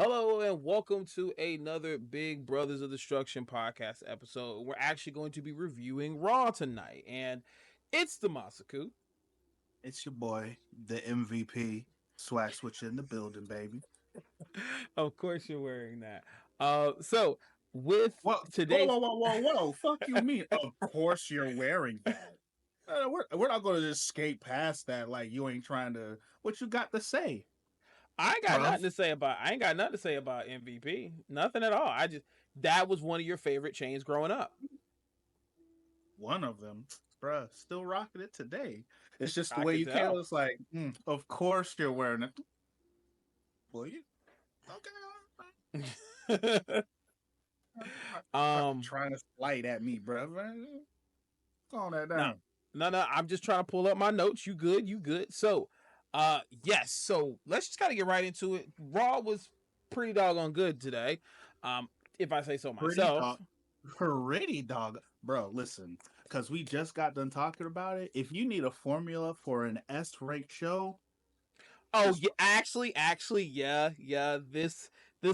Hello and welcome to another Big Brothers of Destruction podcast episode. We're actually going to be reviewing Raw tonight, and it's the Masaku. It's your boy, the MVP. Swag switch in the building, baby. Of course, you're wearing that. So with Whoa, whoa, today's whoa, whoa, whoa, whoa. Fuck you mean? Of course you're wearing that. We're not going to just skate past that like you ain't trying to. What you got to say, I ain't got bruv? nothing to say about MVP. Nothing at all. That was one of your favorite chains growing up. One of them, bruh, still rocking it today. It's just the I way can you came. tell. It's like, of course you're wearing it. Well, you okay? um Trying to slide at me, bruh. Calm that no, down. no. I'm just trying to pull up my notes. You good? You good? So, yes. So let's just kind of get right into it. Raw was pretty doggone good today. If I say so Pretty myself. dog. Pretty dog. Bro, listen, because we just got done talking about it. If you need a formula for an S rank show, Oh this yeah, actually, yeah. This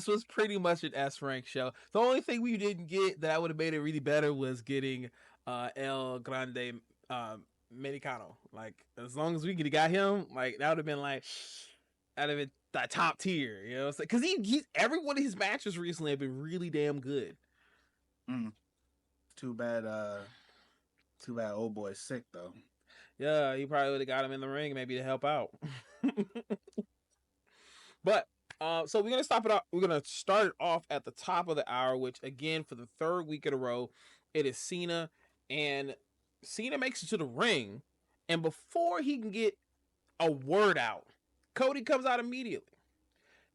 was pretty much an S rank show. The only thing we didn't get that would have made it really better was getting El Grande Mexicano. Like as long as we could have got him, like that would have been like that would have been the top tier. You know, because he's every one of his matches recently have been really damn good. mm, too bad. Too bad. Old boy's sick though. Yeah, he probably would have got him in the ring maybe to help out. But so we're gonna stop it off. We're gonna start it off at the top of the hour, which again for the third week in a row, it is Cena, and Cena makes it to the ring, and before he can get a word out, Cody comes out immediately.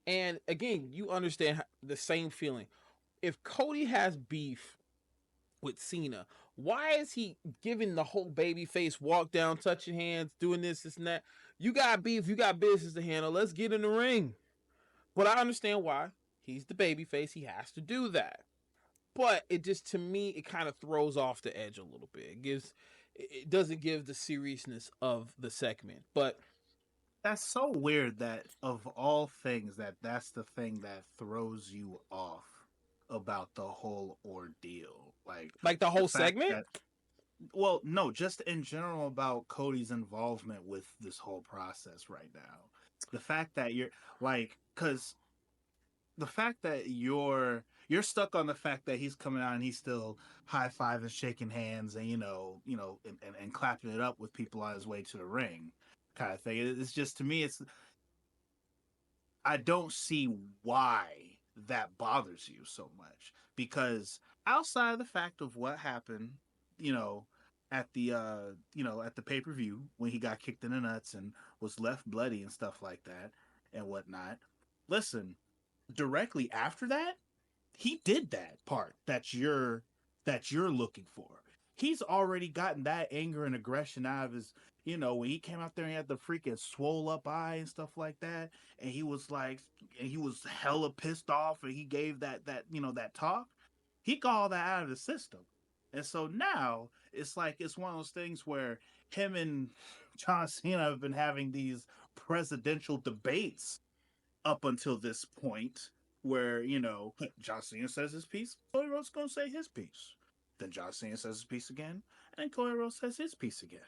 And again, you understand the same feeling. If Cody has beef with Cena, why is he giving the whole baby face walk down, touching hands, doing this and that? You got beef, you got business to handle. Let's get in the ring. But I understand why. He's the babyface. He has to do that. But it just to me it kind of throws off the edge a little bit. It doesn't give the seriousness of the segment. But That's so weird that of all things that's the thing that throws you off about the whole ordeal. Like like the the whole fact segment, that well, no, just in general about Cody's involvement with this whole process right now. The fact that you're like, because the fact that you're stuck on the fact that he's coming out and he's still high fiving, shaking hands, and and clapping it up with people on his way to the ring, kind of thing. It's just to me, it's I don't see why that bothers you so much because outside of the fact of what happened, you know, at the at the pay per view when he got kicked in the nuts and was left bloody and stuff like that and whatnot. Listen, directly after that, he did that part that you're looking for. He's already gotten that anger and aggression out of his, when he came out there and he had the freaking swole up eye and stuff like that, and he was like, and he was hella pissed off, and he gave that talk. He got all that out of the system, and so now it's like it's one of those things where him and John Cena have been having these presidential debates up until this point where, John Cena says his piece, Cody Rhodes gonna say his piece. Then John Cena says his piece again, and Cody Rhodes says his piece again.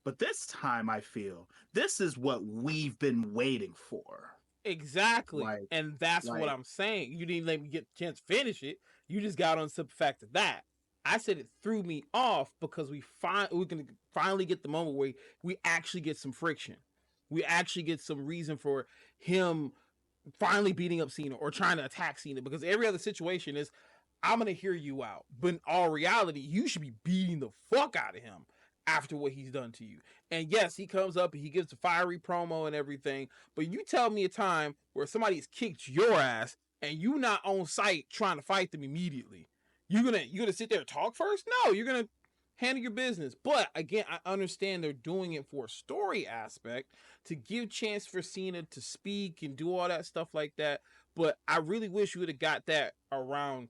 But this time I feel this is what we've been waiting for. exactly, Like and that's what like I'm saying. You didn't let me get a chance to finish it. You just got on the fact of that. I said it threw me off because we're gonna finally get the moment where we actually get some friction. We actually get some reason for him finally beating up Cena or trying to attack Cena because every other situation is I'm gonna hear you out. But in all reality, you should be beating the fuck out of him after what he's done to you. And yes, he comes up and he gives a fiery promo and everything. But you tell me a time where somebody's kicked your ass and you not on site trying to fight them immediately. You're gonna sit there and talk first? No, you're gonna handle your business. But again, I understand they're doing it for a story aspect to give chance for Cena to speak and do all that stuff like that. But I really wish you would have got that around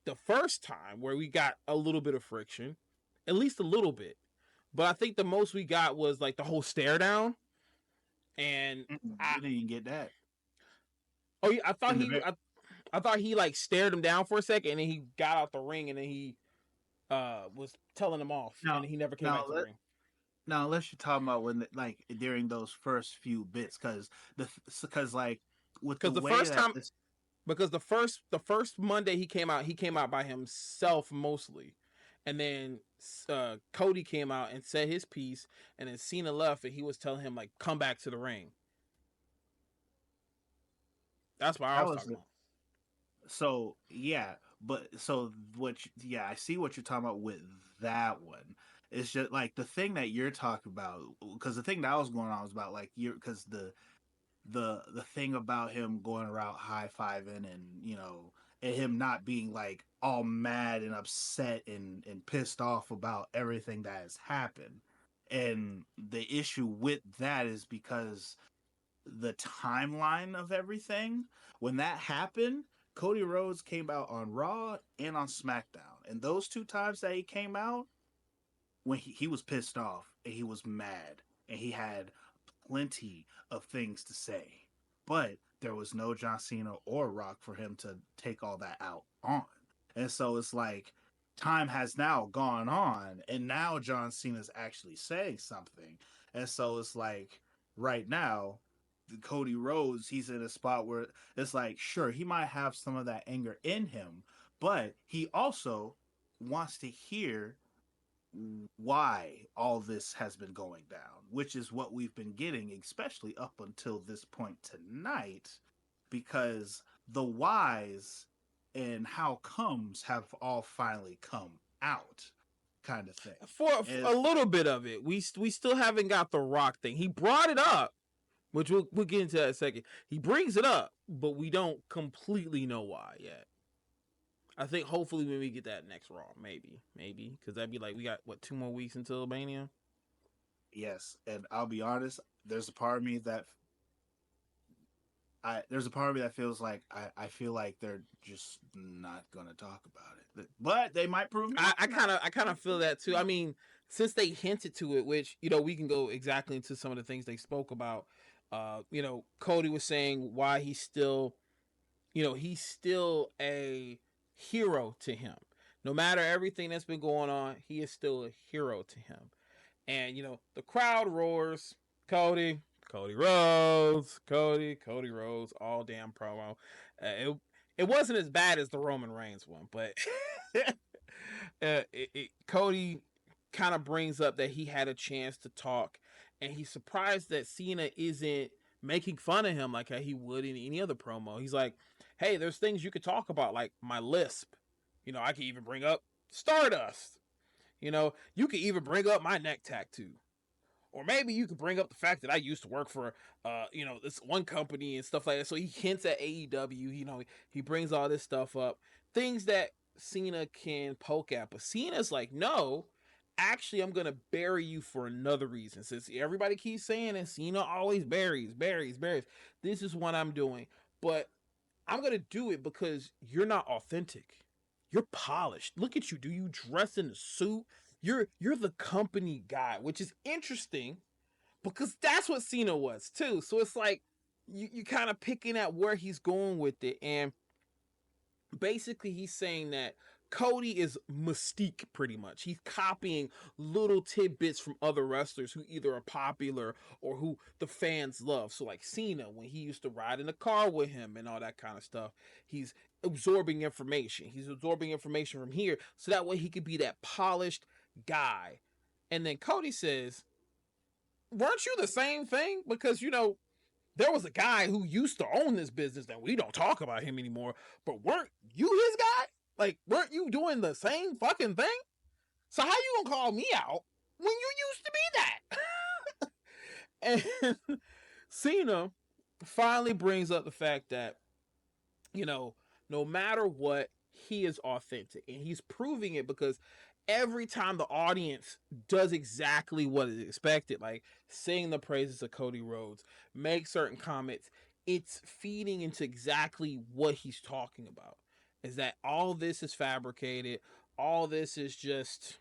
the first time where we got a little bit of friction, at least a little bit. But I think the most we got was like the whole stare down, and you didn't get that. Oh yeah, I thought In the he very I thought he like stared him down for a second and then he got out the ring and then he was telling him off now and he never came now back to the ring. now unless you're talking about when like during those first few bits, because like with the Because the way first that time this because the first Monday he came out by himself mostly. And then Cody came out and said his piece, and then Cena left, and he was telling him like, "Come back to the ring." That's what I that was was talking about. so yeah, but so yeah, I see what you're talking about with that one. It's just like the thing that you're talking about, because the thing that was going on was about like you're because the thing about him going around high fiving and and him not being like all mad and upset and pissed off about everything that has happened. And the issue with that is because the timeline of everything. When that happened, Cody Rhodes came out on Raw and on SmackDown. And those two times that he came out, when he was pissed off and he was mad and he had plenty of things to say. But there was no John Cena or Rock for him to take all that out on. And so it's like time has now gone on and now John Cena's actually saying something. And so it's like right now Cody Rhodes, he's in a spot where it's like, sure, he might have some of that anger in him, but he also wants to hear why all this has been going down, which is what we've been getting, especially up until this point tonight, because the whys and how comes have all finally come out, kind of thing. For And a little bit of it, we still haven't got the Rock thing. He brought it up, which we'll get into that in a second. He brings it up, but we don't completely know why yet. I think hopefully when we get that next Raw, maybe, because that'd be like we got what 2 more weeks until Mania. yes, and I'll be honest, there's a part of me that feels like I feel like they're just not gonna talk about it, but they might prove me I wrong. I kind of feel that too. I mean, since they hinted to it, which we can go exactly into some of the things they spoke about. Cody was saying why he's still a hero to him. No matter everything that's been going on, he is still a hero to him. And the crowd roars, Cody, Cody Rhodes, Cody Rhodes, all damn promo. It wasn't as bad as the Roman Reigns one, but Cody kind of brings up that he had a chance to talk, and he's surprised that Cena isn't making fun of him like how he would in any other promo. He's like, "Hey, there's things you could talk about, like my lisp. I could even bring up Stardust. You could even bring up my neck tattoo." Or maybe you could bring up the fact that I used to work for, this one company and stuff like that. So he hints at AEW. He brings all this stuff up, things that Cena can poke at. But Cena's like, no, actually, I'm gonna bury you for another reason. Since everybody keeps saying it, Cena always buries. This is what I'm doing, but I'm gonna do it because you're not authentic. You're polished. Look at you. Do you dress in a suit? You're the company guy, which is interesting because that's what Cena was too. So it's like you kind of picking at where he's going with it, and basically he's saying that Cody is Mystique pretty much. He's copying little tidbits from other wrestlers who either are popular or who the fans love. So like Cena, when he used to ride in the car with him and all that kind of stuff, he's absorbing information. He's absorbing information from here so that way he could be that polished guy. And then Cody says, "Weren't you the same thing? Because there was a guy who used to own this business that we don't talk about him anymore, but weren't you his guy? Like, weren't you doing the same fucking thing? So how you gonna call me out when you used to be that?" And Cena finally brings up the fact that, no matter what, he is authentic. And he's proving it because every time the audience does exactly what is expected, like sing the praises of Cody Rhodes, make certain comments, it's feeding into exactly what he's talking about. Is that all this is fabricated, all this is just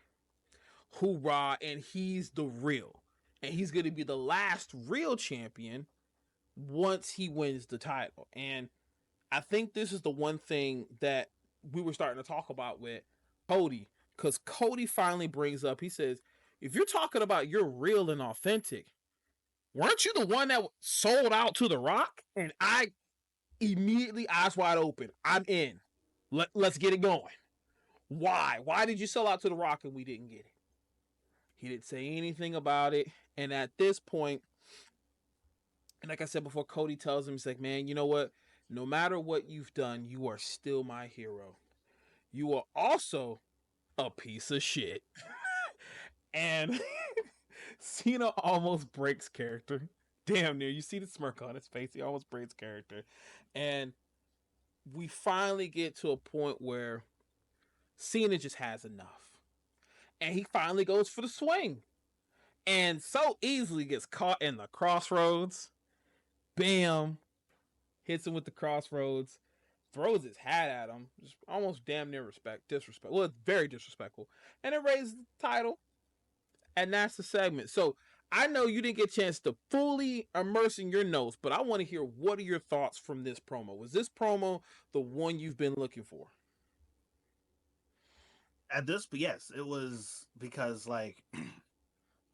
hoorah, and he's the real. And he's going to be the last real champion once he wins the title. And I think this is the one thing that we were starting to talk about with Cody, because Cody finally brings up, he says, if you're talking about you're real and authentic, weren't you the one that sold out to The Rock? And I immediately, eyes wide open, I'm in. Let's get it going. Why? Why did you sell out to The Rock and we didn't get it? He didn't say anything about it. And at this point, and like I said before, Cody tells him, he's like, man, you know what? No matter what you've done, you are still my hero. You are also a piece of shit. And Cena almost breaks character. Damn near. You see the smirk on his face. He almost breaks character. And we finally get to a point where Cena just has enough. And he finally goes for the swing. And so easily gets caught in the crossroads. Bam. Hits him with the crossroads. Throws his hat at him. Just almost damn near disrespect. Well, it's very disrespectful. And it raises the title. And that's the segment. So I know you didn't get a chance to fully immerse in your notes, but I want to hear, what are your thoughts from this promo? Was this promo the one you've been looking for? At this, but yes, it was, because like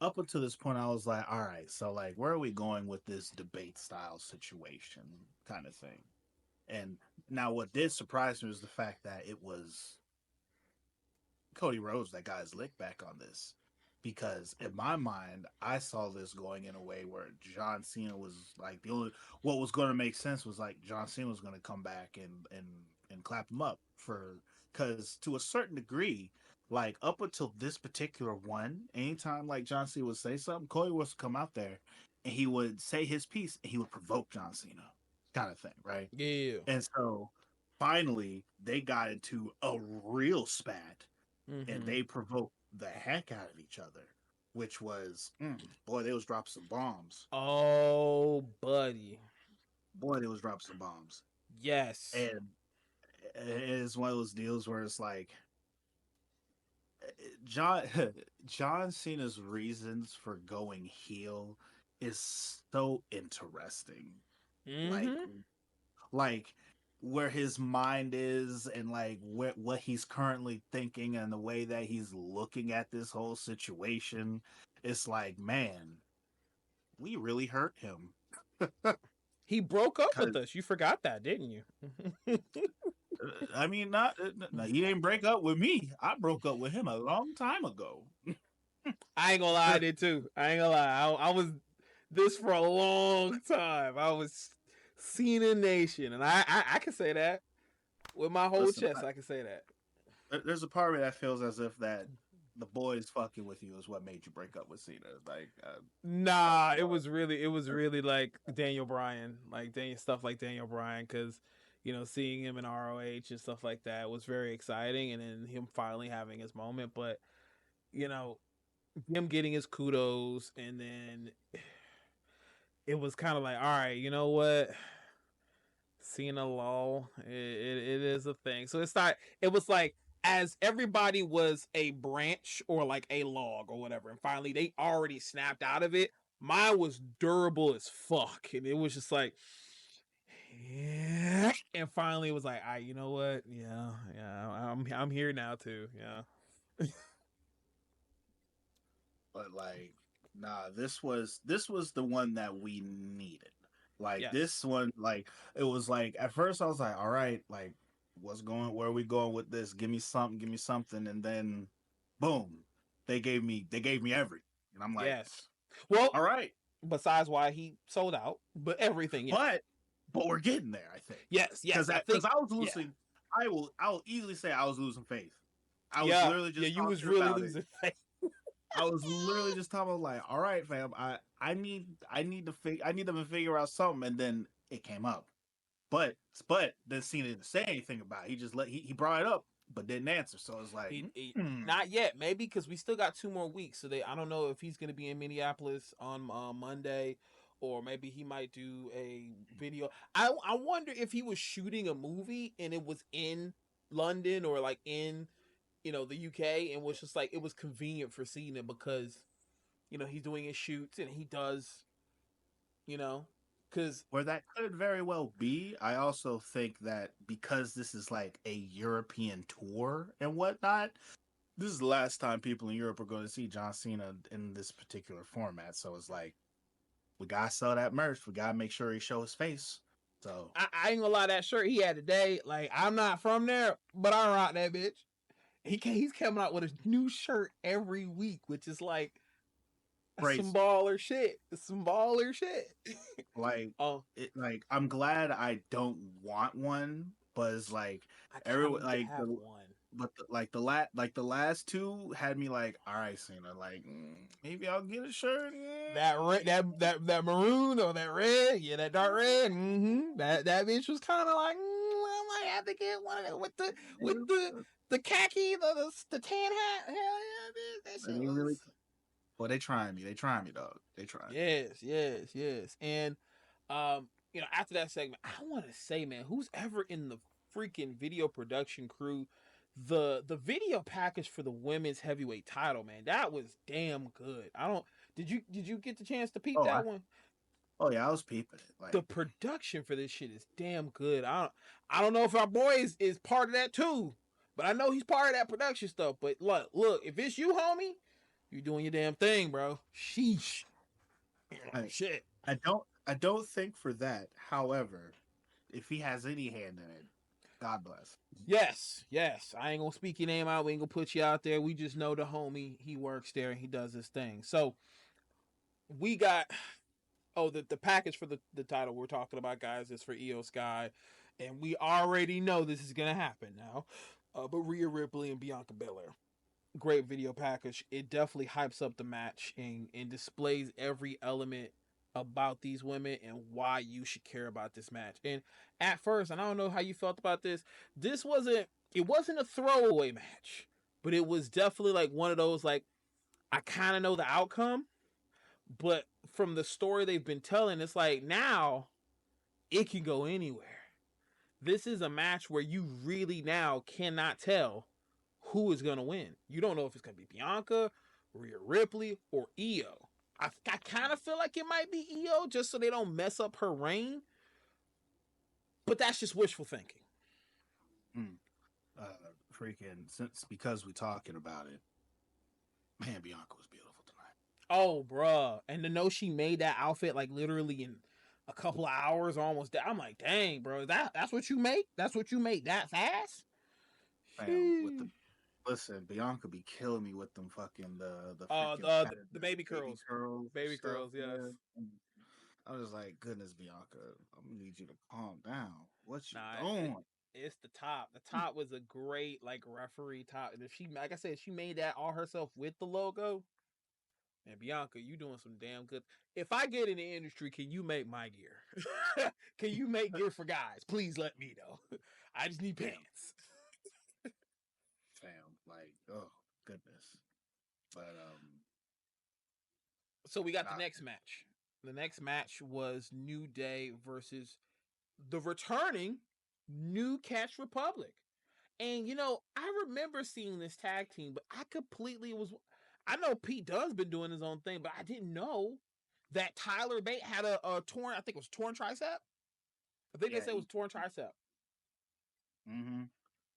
up until this point, I was like, all right, so like, where are we going with this debate style situation kind of thing? And now, what did surprise me was the fact that it was Cody Rhodes that got his lick back on this. Because in my mind, I saw this going in a way where John Cena was like the only. What was going to make sense was like John Cena was going to come back and clap him up for, because to a certain degree, like up until this particular one, anytime like John Cena would say something, Cody was to come out there and he would say his piece and he would provoke John Cena, kind of thing, right? Yeah. And so finally they got into a real spat, and Mm-hmm. they provoked the heck out of each other, which was, boy, they was dropping some bombs. Oh, buddy. Boy, they was dropping some bombs. Yes. And it's one of those deals where it's like John John Cena's reasons for going heel is so interesting. Like Mm-hmm. like where his mind is, and like what he's currently thinking, and the way that he's looking at this whole situation. It's like, man, we really hurt him. He broke up with Cause us. You forgot that, didn't you? I mean, not he didn't break up with me. I broke up with him a long time ago. I ain't gonna lie, I did too. I ain't gonna lie. I was this for a long time. I was Cena Nation, and I can say that with my whole Listen, chest. I can say that. there's a part of me that feels as if that the boys fucking with you is what made you break up with Cena. Like, Nah, it was really like Daniel Bryan, like Daniel stuff like Daniel Bryan, because seeing him in ROH and stuff like that was very exciting, and then him finally having his moment. But you know, him getting his kudos, and then it was kind of like, all right, you know what? Cena lol, it is a thing. So it's not. It was like, as everybody was a branch or like a log or whatever, and finally they already snapped out of it. Mine was durable as fuck, and it was just like, yeah. And finally it was like, you know what? Yeah, yeah, I'm here now too. Yeah. but like, nah, this was the one that we needed. Like Yes. this one, like it was like at first I was like, all right, like where are we going with this? Give me something, and then boom, they gave me everything, and I'm like, Yes. Well, all right, besides why he sold out, but everything, yes. but we're getting there, I think, Yes, because yes. I because think, I was yeah. losing, I will easily say I was losing faith. I was Yeah, literally yeah, just you was talking really about it. losing faith. I was literally just talking about like, all right, fam, I need I need them to figure out something, and then it came up, but then Cena didn't say anything about it. He just he brought it up, but didn't answer. So it's like, He not yet, maybe because we still got 2 more weeks. So I don't know if he's gonna be in Minneapolis on Monday, or maybe he might do a video. I wonder if he was shooting a movie and it was in London or like in the UK, and was just like, it was convenient for Cena because he's doing his shoots and he does you know Because where that could very well be, I also think that because this is like a European tour and whatnot, this is the last time people in Europe are going to see John Cena in this particular format. So it's like, we gotta sell that merch. We gotta make sure he show his face. So I ain't gonna lie, that shirt he had today, like, I'm not from there, but I rock that bitch. He's coming out with a new shirt every week, which is like some crazy. baller shit. Some baller shit. Like Oh, like I'm glad I don't want one, but it's like I kind of everyone need to like have one. but like the last two had me like, all right, Cena, like maybe I'll get a shirt. That red, that maroon or that red, yeah, that dark red. That bitch was kind of like, I might have to get one of them with the khaki, the tan hat. Hell yeah, bitch, that shit They was. really, well, they trying me. They trying me, dog. They trying me. Yes. And after that segment, I want to say, man, who's ever in the freaking video production crew, the video package for the women's heavyweight title, man, that was damn good. I don't did you get the chance to peep Oh, that one? oh yeah, I was peeping it. The Like, production for this shit is damn good. I don't know if our boy is part of that too, but I know he's part of that production stuff. But look, if it's you, homie, you doing your damn thing, bro. Sheesh. I, Shit. I don't think for that. However, if he has any hand in it, God bless. Yes. I ain't gonna speak your name out. We ain't gonna put you out there. We just know the homie. He works there and he does his thing. So we got the package for the title we're talking about, guys, is for Io Sky, and we already know this is gonna happen now. But Rhea Ripley and Bianca Belair, great video package. It definitely hypes up the match and displays every element about these women and why you should care about this match. And at first, and I don't know how you felt about this, it wasn't a throwaway match, but it was definitely like one of those, like, I kind of know the outcome, but from the story they've been telling, it's like now it can go anywhere. This is a match where you really now cannot tell who is going to win. You don't know if it's going to be Bianca, Rhea Ripley, or Io. I kind of feel like it might be Io just so they don't mess up her reign. But that's just wishful thinking. Mm. Freaking, since because we're talking about it, man, Bianca was beautiful tonight. Oh, bruh. And to know she made that outfit like literally in a couple of hours, almost. I'm like, dang, bro. That's what you make? That's what you make that fast? Fam, with the Sheesh. listen, Bianca be killing me with them fucking the Uh, freaking the, pattern, the baby baby curls. curls Baby stuff, curls, yes. man. I was like, goodness, Bianca, I'm gonna need you to calm down. What you Nah, doing? it's the top. The top was a great like referee top. And if she, like I said, she made that all herself with the logo. And Bianca, you doing some damn good. If I get in the industry, can you make my gear? Can you make gear for guys? Please let me know. I just need Fam, pants. fam, like, oh goodness. But So we got the not next match. The next match was New Day versus the returning New Catch Republic. And I remember seeing this tag team, but I completely was. I know Pete Dunne's been doing his own thing, but I didn't know that Tyler Bate had a torn. I think it was torn tricep. I think they yeah. said it was torn tricep. Mm-hmm.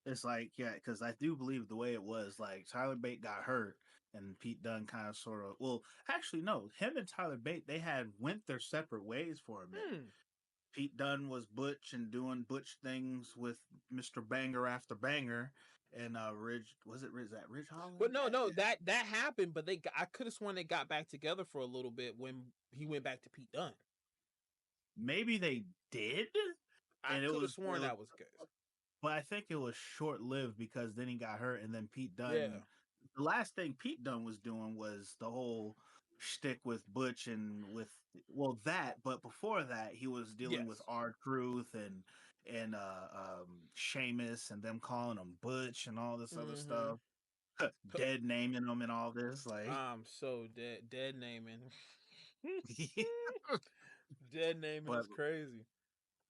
It's like, yeah, because I do believe the way it was, like Tyler Bate got hurt, and Pete Dunne kind of sort of, well, actually, no, him and Tyler Bate, they had went their separate ways for a minute. Hmm. Pete Dunne was Butch and doing Butch things with Mr. Banger after Banger, and Ridge, was it Ridge? Is that Ridge But Holland? no, that happened. But I could have sworn they got back together for a little bit when he went back to Pete Dunne. Maybe they did, I and could have sworn that was good. but I think it was short lived because then he got hurt, and then Pete Yeah. Dunne. The last thing Pete Dunne was doing was the whole shtick with Butch and with, well, that. But before that, he was dealing with Yes. R Truth and Sheamus and them calling him Butch and all this other Mm-hmm. stuff. Dead naming them and all this, like. I'm so dead naming. Dead naming but is crazy.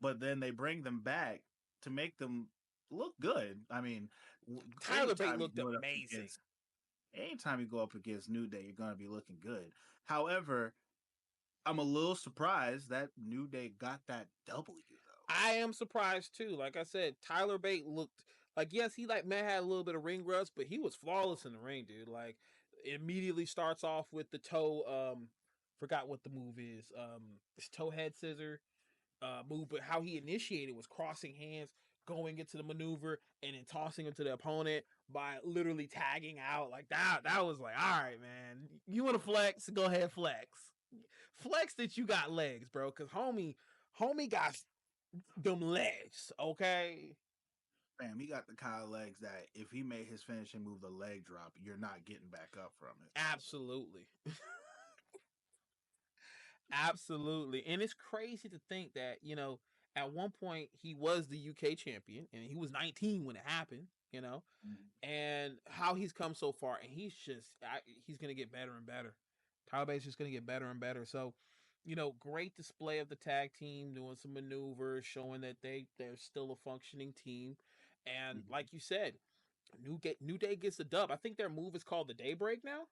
but then they bring them back to make them look good. I mean, Tyler Bate anytime you looked go up amazing. against anytime you go up against New Day, you're going to be looking good. However, I'm a little surprised that New Day got that W though. I am surprised too. Like I said, Tyler Bate looked like, yes, he like man had a little bit of ring rust, but he was flawless in the ring, dude. Like immediately starts off with the toe. Forgot what the move is. This toe head scissor move, but how he initiated was crossing hands, going into the maneuver, and then tossing him to the opponent by literally tagging out. Like that. That was like, all right, man. You want to flex? Go ahead, flex. Flex that you got legs, bro. Cause homie got them legs, okay? Fam, he got the kind of legs that if he made his finishing move, the leg drop, you're not getting back up from it. Absolutely. Absolutely. And it's crazy to think that, at one point he was the UK champion and he was 19 when it happened, and how he's come so far. And he's going to get better and better. Tyler Bates just going to get better and better. So, great display of the tag team, doing some maneuvers, showing that they're still a functioning team. And Mhm. like you said, New Day gets the dub. I think their move is called the Daybreak now.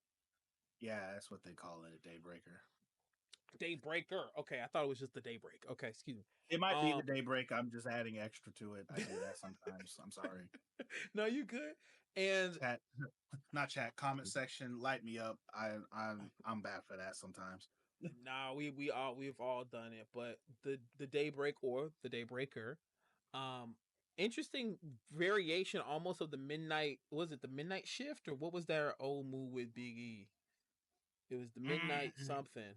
Yeah, that's what they call it, a daybreaker. Daybreaker. Okay, I thought it was just the Daybreak. Okay, excuse me. It might be the Um, daybreak. I'm just adding extra to it. I do that sometimes. I'm sorry. no, you good. And Chat, not chat. Comment section, light me up. I'm bad for that sometimes. nah, we've all done it. But the Daybreak or the Daybreaker, um, interesting variation almost of the midnight. Was it the midnight shift or what was their old move with Big E? It was the midnight Mm. something.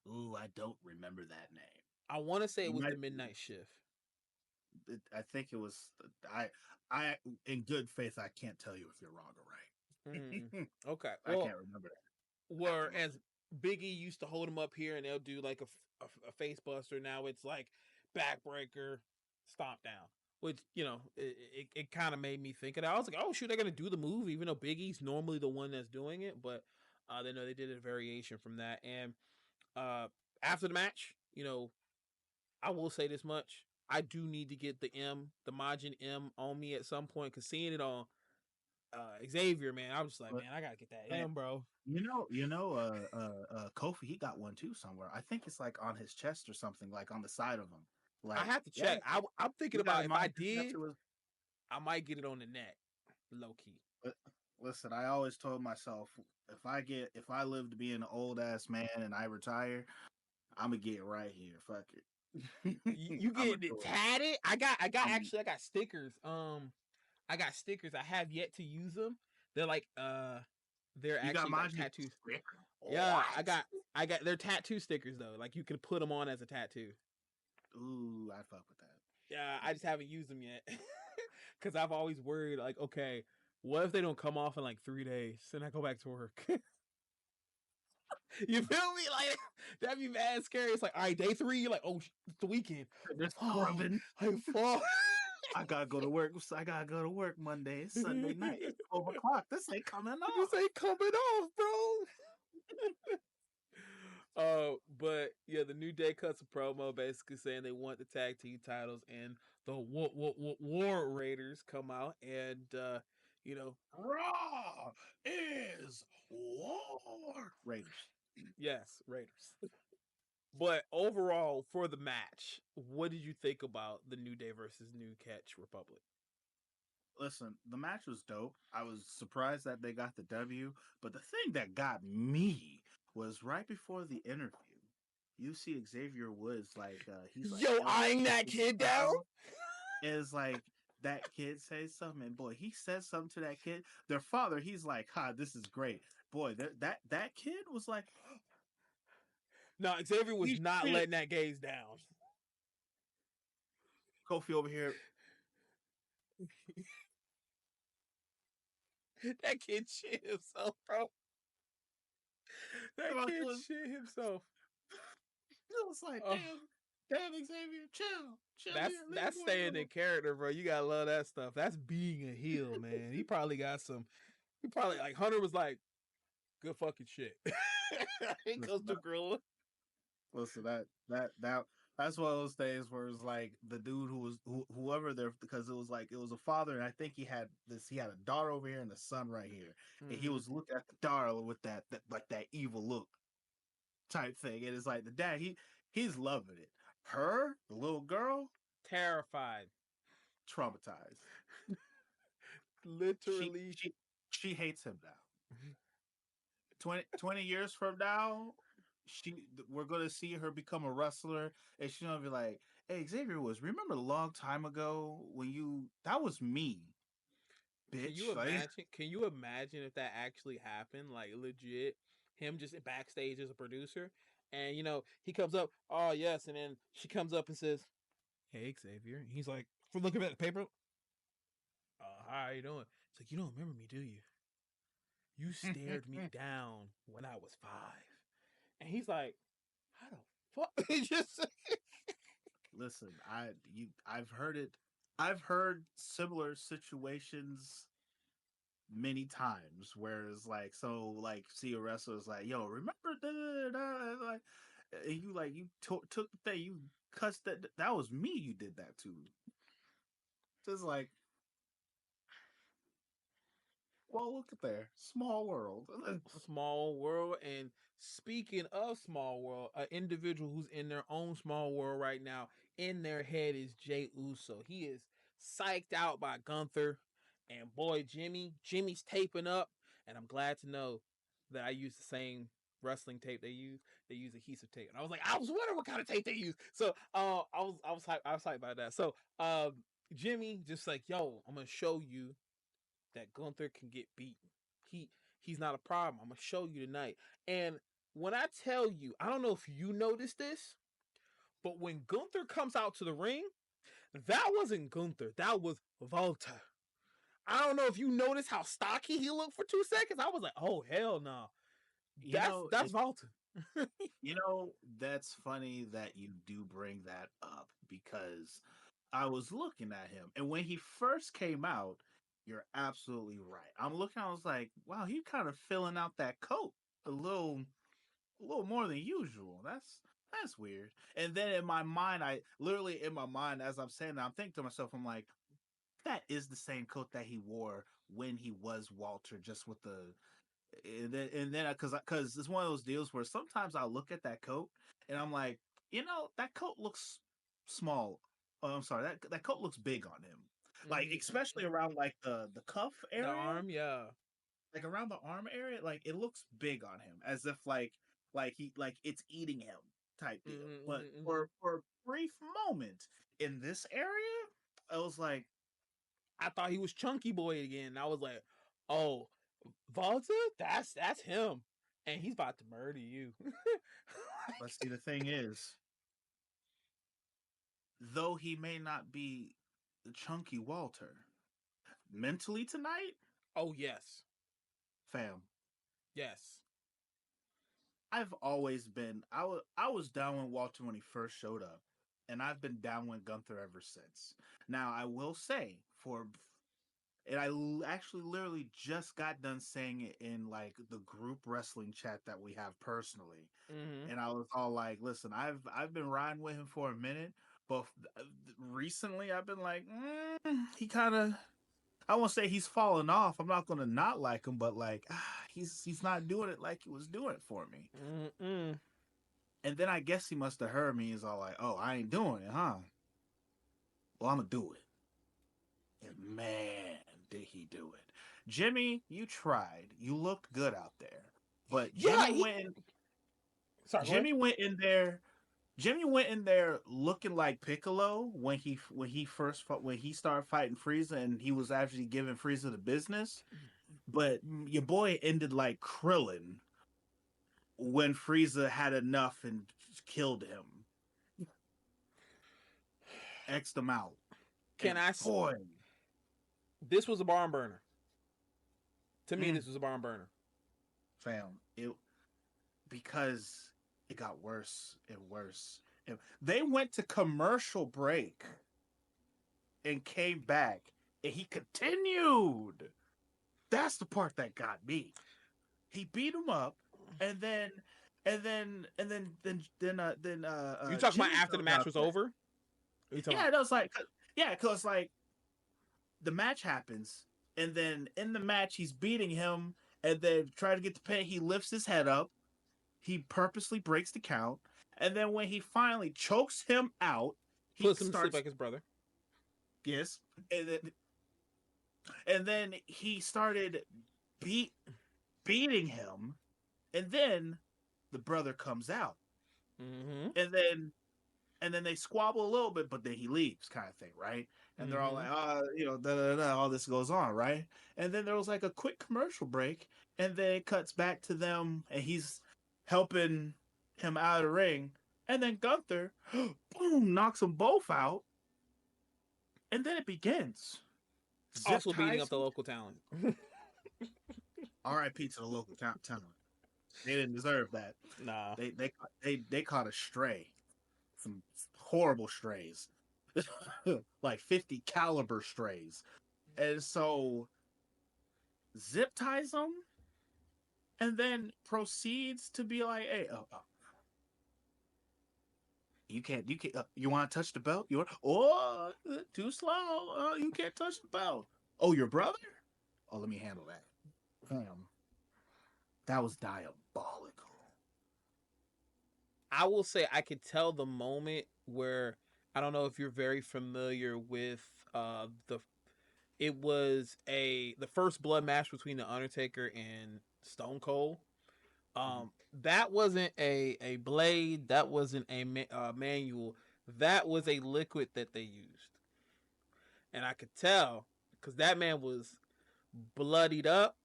Ooh, I don't remember that name. I want to say it You was the might. midnight shift. I think it was. I, in good faith, I can't tell you if you're wrong or Mm, right. okay, I well, can't remember that at the whereas moment. Biggie used to hold him up here and they'll do like a face buster. Now it's like backbreaker, stomp down. Which, it kind of made me think of that. I was like, oh, shoot, they're going to do the move, even though Biggie's normally the one that's doing it. But they know they did a variation from that. And uh, after the match, I will say this much. I do need to get the Majin M on me at some point because seeing it on Xavier, man, I was just like, But man, I got to get that man, M, bro. Kofi, he got one too somewhere. I think it's like on his chest or something, like on the side of him. I Like, have to yeah, check. I'm thinking you got to about if I mind his step did, to his. I might get it on the neck, low key. But listen, I always told myself if I live to be an old ass man and I retire, I'm gonna get right here. Fuck it. You I'm gonna getting it do it. tatted? I'm. I got stickers. I got stickers. I have yet to use them. They're like they're You got actually like Majin. tattoos. Yeah, What? I got they're tattoo stickers though. Like you can put them on as a tattoo. Ooh, I fuck with that. Yeah, I just haven't used them yet. Cause I've always worried like, okay, what if they don't come off in like 3 days and I go back to work? You feel me? Like that'd be mad scary. It's like, all right, day 3, you're like, oh, it's the weekend. Just Oh, scrubbing. I fall. I gotta go to work. I gotta go to work Monday. It's Sunday night. It's 12 o'clock. This ain't coming This off. ain't coming off, bro. But yeah, the New Day cuts a promo basically saying they want the tag team titles, and the War Raiders come out, and you know, Raw is war. Raiders. yes, Raiders. But overall, for the match, what did you think about the New Day versus New Catch Republic? Listen, the match was dope. I was surprised that they got the W, but the thing that got me was right before the interview. You see Xavier Woods he's like Yo, eyeing elevating that the kid down. crowd. Is like that kid says something, and boy, he says something to that kid. Their father, he's like, "Ha, this is great." Boy, that kid was like, No, Xavier was "We not shit." letting that gaze down. Kofi over here. That kid shit himself, bro. That It kid was, shit himself. it was like, Oh, damn, Xavier, chill, leave the that's boy staying in alone. character, bro. You gotta love that stuff. That's being a heel, man. He probably got some. He probably like Hunter was like, good fucking shit. He goes Listen, to Gorilla. listen, that's one of those days where it's like the dude whoever there, because it was like it was a father, and I think he had a daughter over here and a son right here, and he Mm-hmm. was looking at the daughter with that like that evil look. type thing. And it's like the dad, he's loving it. Her, the little girl, Terrified. traumatized. She Literally. she she hates him now. 20 years from now, we're gonna see her become a wrestler, and she's gonna be like, "Hey, Xavier was remember a long time ago when that was me, Can you bitch." Like, imagine? Can you imagine if that actually happened? Like legit, him just backstage as a producer, and he comes up, oh yes, and then she comes up and says, "Hey Xavier," and he's like, for looking at the paper, "How you doing?" It's like, "You don't remember me, do you? You stared me down when I was 5," and he's like, "How the fuck?" He just listen, I've heard it. I've heard similar situations many times where it's like, so like see a wrestler's like, yo, remember like, and you like took the thing, you cussed that was me, you did that to. Just like, well, look at there, small world. small world. And speaking of small world, an individual who's in their own small world right now in their head is Jay Uso. He is psyched out by Gunther, and boy, Jimmy's taping up, and I'm glad to know that I use the same wrestling tape they use. They use adhesive tape, and I was wondering what kind of tape they use. So I was hyped about that. So Jimmy just like, yo, I'm gonna show you that Gunther can get beaten. He he's not a problem. I'm gonna show you tonight. And when I tell you, I don't know if you noticed this, but when Gunther comes out to the ring, that wasn't Gunther. That was Walter. I don't know if you noticed how stocky he looked for 2 seconds. I was like, oh hell no. you That's know that's Walter. that's funny that you do bring that up because I was looking at him, and when he first came out, you're absolutely right. I'm looking, I was like, wow, he kind of filling out that coat a little more than usual. That's weird. And then in my mind, I literally in my mind as I'm saying that, I'm thinking to myself, I'm like, that is the same coat that he wore when he was Walter, just with the and then because it's one of those deals where sometimes I look at that coat and I'm like, that coat looks small. Oh, I'm sorry, that coat looks big on him. Like especially around like the cuff The area, arm, yeah. like around the arm area, like it looks big on him, as if like it's eating him type deal. But for a brief moment in this area, I was like, I thought he was Chunky Boy again. I was like, oh, Walter, that's him, and he's about to murder you. let's see. The thing is, though he may not be the chunky Walter, mentally tonight, Oh yes, fam, yes. I've always been I was down with Walter when he first showed up, and I've been down with Gunther ever since. Now I will say and actually literally just got done saying it in like the group wrestling chat that we have personally, Mm-hmm. and I was all like, "Listen, I've been riding with him for a minute, but recently I've been like, he kind of." I won't say he's fallen off. I'm not gonna not like him, but like he's not doing it like he was doing it for me. Mm-mm. And then I guess he must have heard me. He's all like, "Oh, I ain't doing it, huh? Well, I'm gonna do it." And man, did he do it? Jimmy, you tried. You looked good out there, but Yeah, he. Sorry, go ahead. Jimmy went in there. Jimmy went in there looking like Piccolo when he started fighting Frieza, and he was actually giving Frieza the business. But your boy ended like Krillin when Frieza had enough and killed him, x'd him out. Can And I? boy, This was a barn burner. To me, mm, this was a barn burner. fam, it because it got worse and worse. And they went to commercial break and came back, and he continued. That's the part that got me. He beat him up, and then You talking about Jimmy after the comes match out was there. over? What are you talking Yeah, about? it was like, yeah, because like the match happens, and then in the match he's beating him, and then trying to get the pin. He lifts his head up, he purposely breaks the count, and then when he finally chokes him out, he Puts him to sleep starts like his brother. yes, and then he started beat beating him, and then the brother comes out, Mm-hmm. and then they squabble a little bit, but then he leaves, kind of thing, right? And they're all like, da da da, all this goes on, right? And then there was like a quick commercial break, and then it cuts back to them, and he's helping him out of the ring, and then Gunther, boom, knocks them both out, and then it begins. Zip Also beating ties up the him. local talent. R.I.P. to the local talent. They didn't deserve that. Nah. They caught a stray, some horrible strays, like 50 caliber strays, and so zip ties them, and then proceeds to be like, "Hey, you can't, you want to touch the belt? You want? Oh, too slow. You can't touch the belt. Oh, your brother? Oh, let me handle that. Damn, that was diabolical." I will say I could tell the moment where I don't know if you're very familiar with the it was the first blood match between the Undertaker and Stone Cold. Mhm. That wasn't a blade, that wasn't a manual, that was a liquid that they used, and I could tell because that man was bloodied up,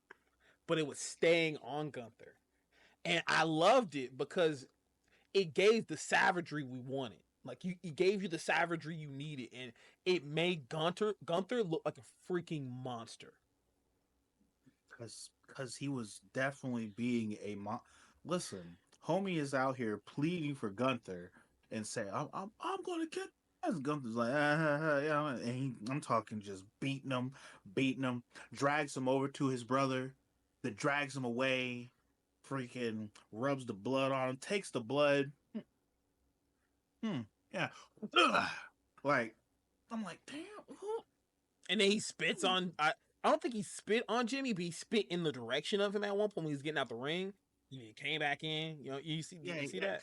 but it was staying on Gunther, and I loved it because it gave the savagery we wanted. Like it gave you the savagery you needed, and it made Gunther look like a freaking monster. Because he was definitely being listen, homie is out here pleading for Gunther and say, I'm gonna get this. Gunther's like, yeah, and I'm talking just beating him, drags him over to his brother, that drags him away, freaking rubs the blood on him, takes the blood. Yeah. Ugh. Like, I'm like, damn. And then he spits on. I don't think he spit on Jimmy, but he spit in the direction of him at one point when he was getting out the ring. He came back in. You know, you see that?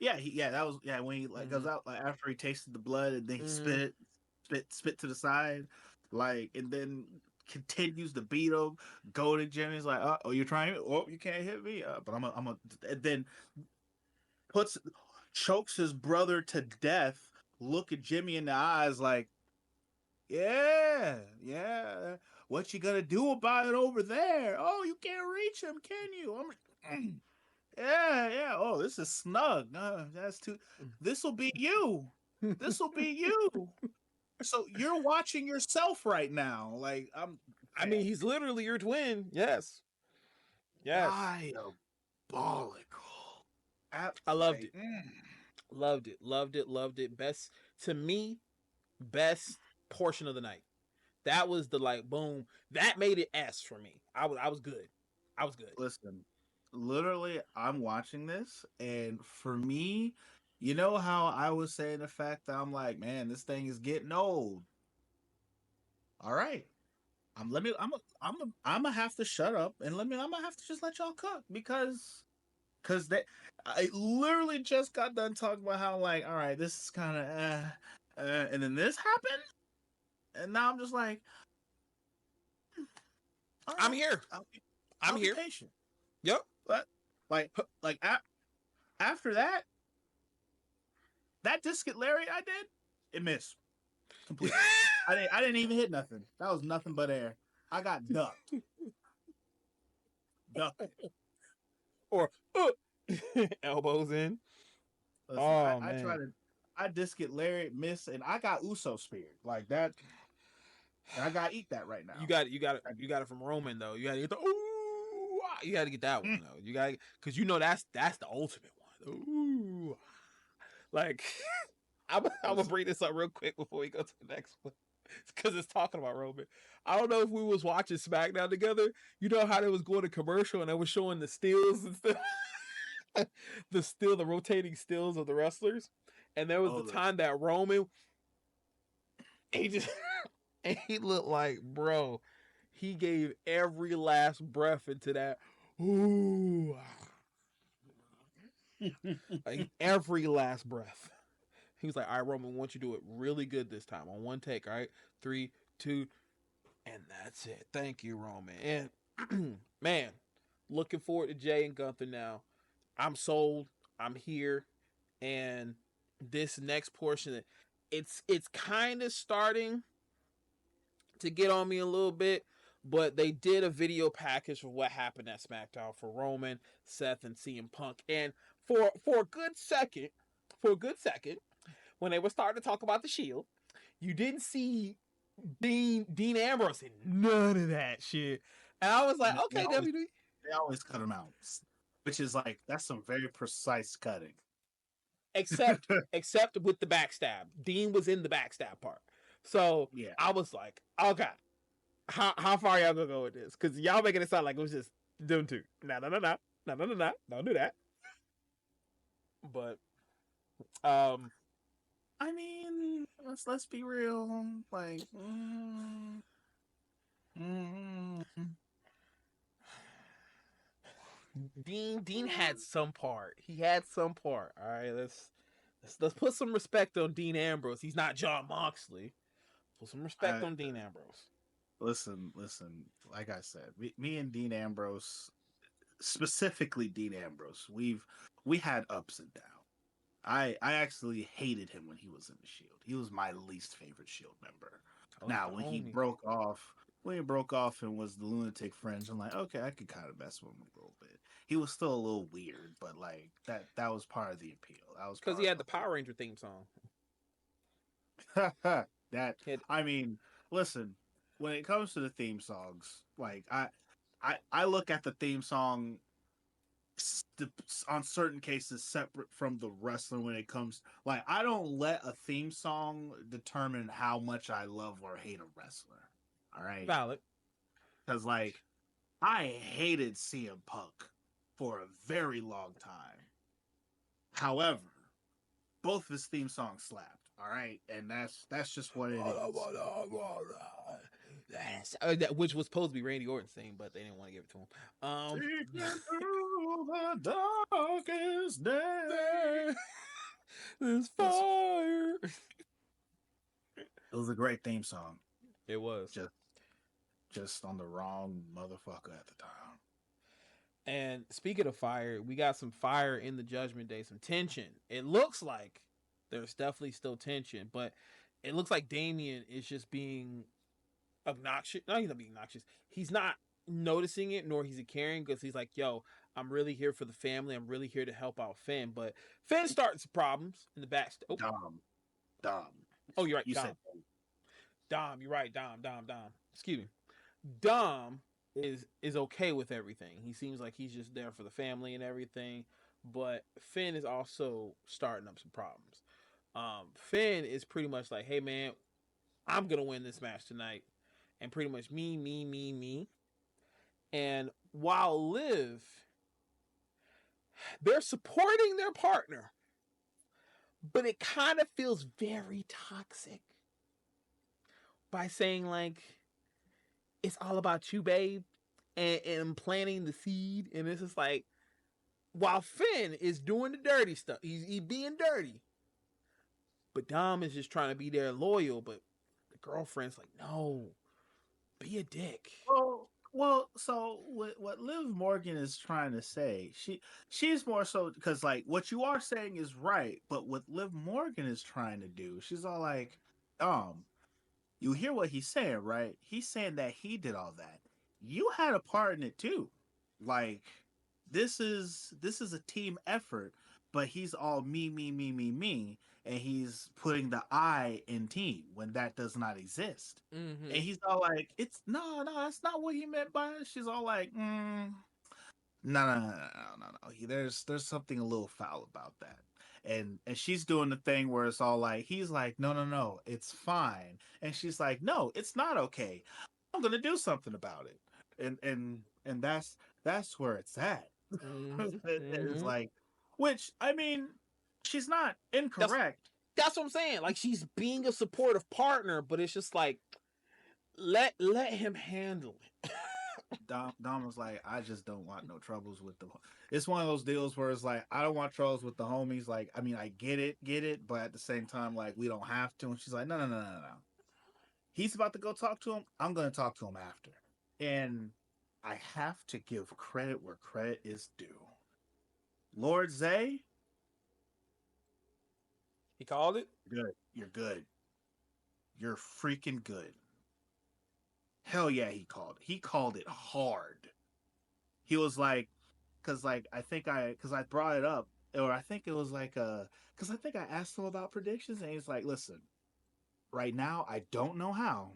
That was when he like goes Mm-hmm. out like after he tasted the blood, and then he Mm-hmm. spit to the side, like, and then continues to beat him. Go to Jimmy's like, oh, you're trying? Oh, you can't hit me. But I'm a, and then puts chokes his brother to death. Look at Jimmy in the eyes, like, yeah. What you gonna do about it over there? Oh, you can't reach him, can you? I'm like, yeah. Oh, this is snug. That's too. This will be you. This will be you. So you're watching yourself right now. Like, I'm. I mean, he's literally your twin. Yes. Yes. Diabolical. I loved Like, it. Loved it. Best to me, best portion of the night. That was the like boom. That made it S for me. I was good. I was good. listen, literally, I'm watching this, and for me, you know how I was saying the fact that I'm like, man, this thing is getting old. All right, I'm gonna have to shut up and I'm gonna have to just let y'all cook because I literally just got done talking about how, like, all right, this is kind of and then this happened, and now I'm just like, all I'm right, here. I'm I'll be here. patient. Yep. But like after that discus Larry I did, it missed completely. I didn't even hit nothing. That was nothing but air. I got ducked. Ducked it. Or elbows in. Listen, Oh I tried man. to I discus Larry, miss, and I got Uso speared. Like that, and I gotta eat that right now. You got it from Roman though. You got to get the ooh. You got to get that one Mm. though. You got because you know that's the ultimate one. Ooh. Like I'm gonna Listen, bring this up real quick before we go to the next one because it's talking about Roman. I don't know if we was watching SmackDown together. You know how they was going to commercial and they was showing the stills and stuff, the rotating stills of the wrestlers, and there was the oh, time that Roman he just and he looked like bro. He gave every last breath into that. Ooh, Like every last breath. He was like, all right, Roman, I want you to do it really good this time on one take. All right, 3, 2, and that's it. Thank you, Roman. And man, looking forward to Jay and Gunther now. I'm sold. I'm here. And this next portion, it's kind of starting to get on me a little bit, but they did a video package of what happened at SmackDown for Roman, Seth, and CM Punk. And for a good second, when they were starting to talk about the Shield, you didn't see Dean Ambrose in none of that shit. And I was like, okay, WWE. They always cut them out, which is like, that's some very precise cutting. Except with the backstab. Dean was in the backstab part. So yeah. I was like, okay, how far y'all gonna go with this? Because y'all making it sound like it was just them two. No, don't do that. But I mean, let's be real. Like, Dean had some part. He had some part. All right, let's put some respect on Dean Ambrose. He's not Jon Moxley. Put some respect on Dean Ambrose. Listen. Like I said, me and Dean Ambrose, specifically Dean Ambrose, we had ups and downs. I actually hated him when he was in the Shield. He was my least favorite Shield member. Now, when he broke off and was the Lunatic Fringe, I'm like, okay, I could kind of mess with him a little bit. He was still a little weird, but like that was part of the appeal. That was because he had the Power Ranger theme song. I mean, listen, when it comes to the theme songs, like I look at the theme song on certain cases separate from the wrestler. When it comes, like, I don't let a theme song determine how much I love or hate a wrestler. All right, valid. Because like, I hated CM Punk for a very long time. However, both of his theme songs slapped. All right, and that's just what it is. Which was supposed to be Randy Orton's thing, but they didn't want to give it to him. The darkest day, there's fire. It was a great theme song. It was just on the wrong motherfucker at the time. And speaking of fire, we got some fire in the Judgment Day, some tension. It looks like there's definitely still tension, but it looks like Damian is just being obnoxious. No, he's not being obnoxious. He's not noticing it, nor he's caring, because he's like, yo, I'm really here for the family. I'm really here to help out Finn. But Finn starting some problems in the back. Dom. Oh, you're right. You Dom. said Dom. You're right. Dom. Excuse me. Dom is okay with everything. He seems like he's just there for the family and everything. But Finn is also starting up some problems. Finn is pretty much like, hey man, I'm gonna win this match tonight, and pretty much me. And while Liv, they're supporting their partner, but it kind of feels very toxic by saying like, it's all about you, babe, and planting the seed. And it's just like, while Finn is doing the dirty stuff, he's being dirty, but Dom is just trying to be there loyal. But the girlfriend's like, no, be a dick. Well, so what Liv Morgan is trying to say, she's more so, because like what you are saying is right, but what Liv Morgan is trying to do, she's all like, you hear what he's saying, right? He's saying that he did all that. You had a part in it too. Like, this is a team effort, but he's all me, and he's putting the I in team when that does not exist. Mm-hmm. And he's all like, it's no, that's not what he meant by it. She's all like, no. There's something a little foul about that. And she's doing the thing where it's all like, he's like, no, it's fine. And she's like, no, it's not okay. I'm gonna do something about it. And that's where it's at. Mm-hmm. It's like, which, I mean, she's not incorrect. That's what I'm saying. Like, she's being a supportive partner, but it's just like, let him handle it. Dom was like, I just don't want no troubles with the. It's one of those deals where it's like, I don't want troubles with the homies. Like, I mean, I get it, but at the same time, like, we don't have to. And she's like, no. He's about to go talk to him. I'm gonna talk to him after. And I have to give credit where credit is due. Lord Zay, He called it. good. You're good. You're freaking good. Hell yeah, he called. He called it hard. He was like, because like because I brought it up, or I think it was like because I think I asked him about predictions, and he's like, listen, right now I don't know how,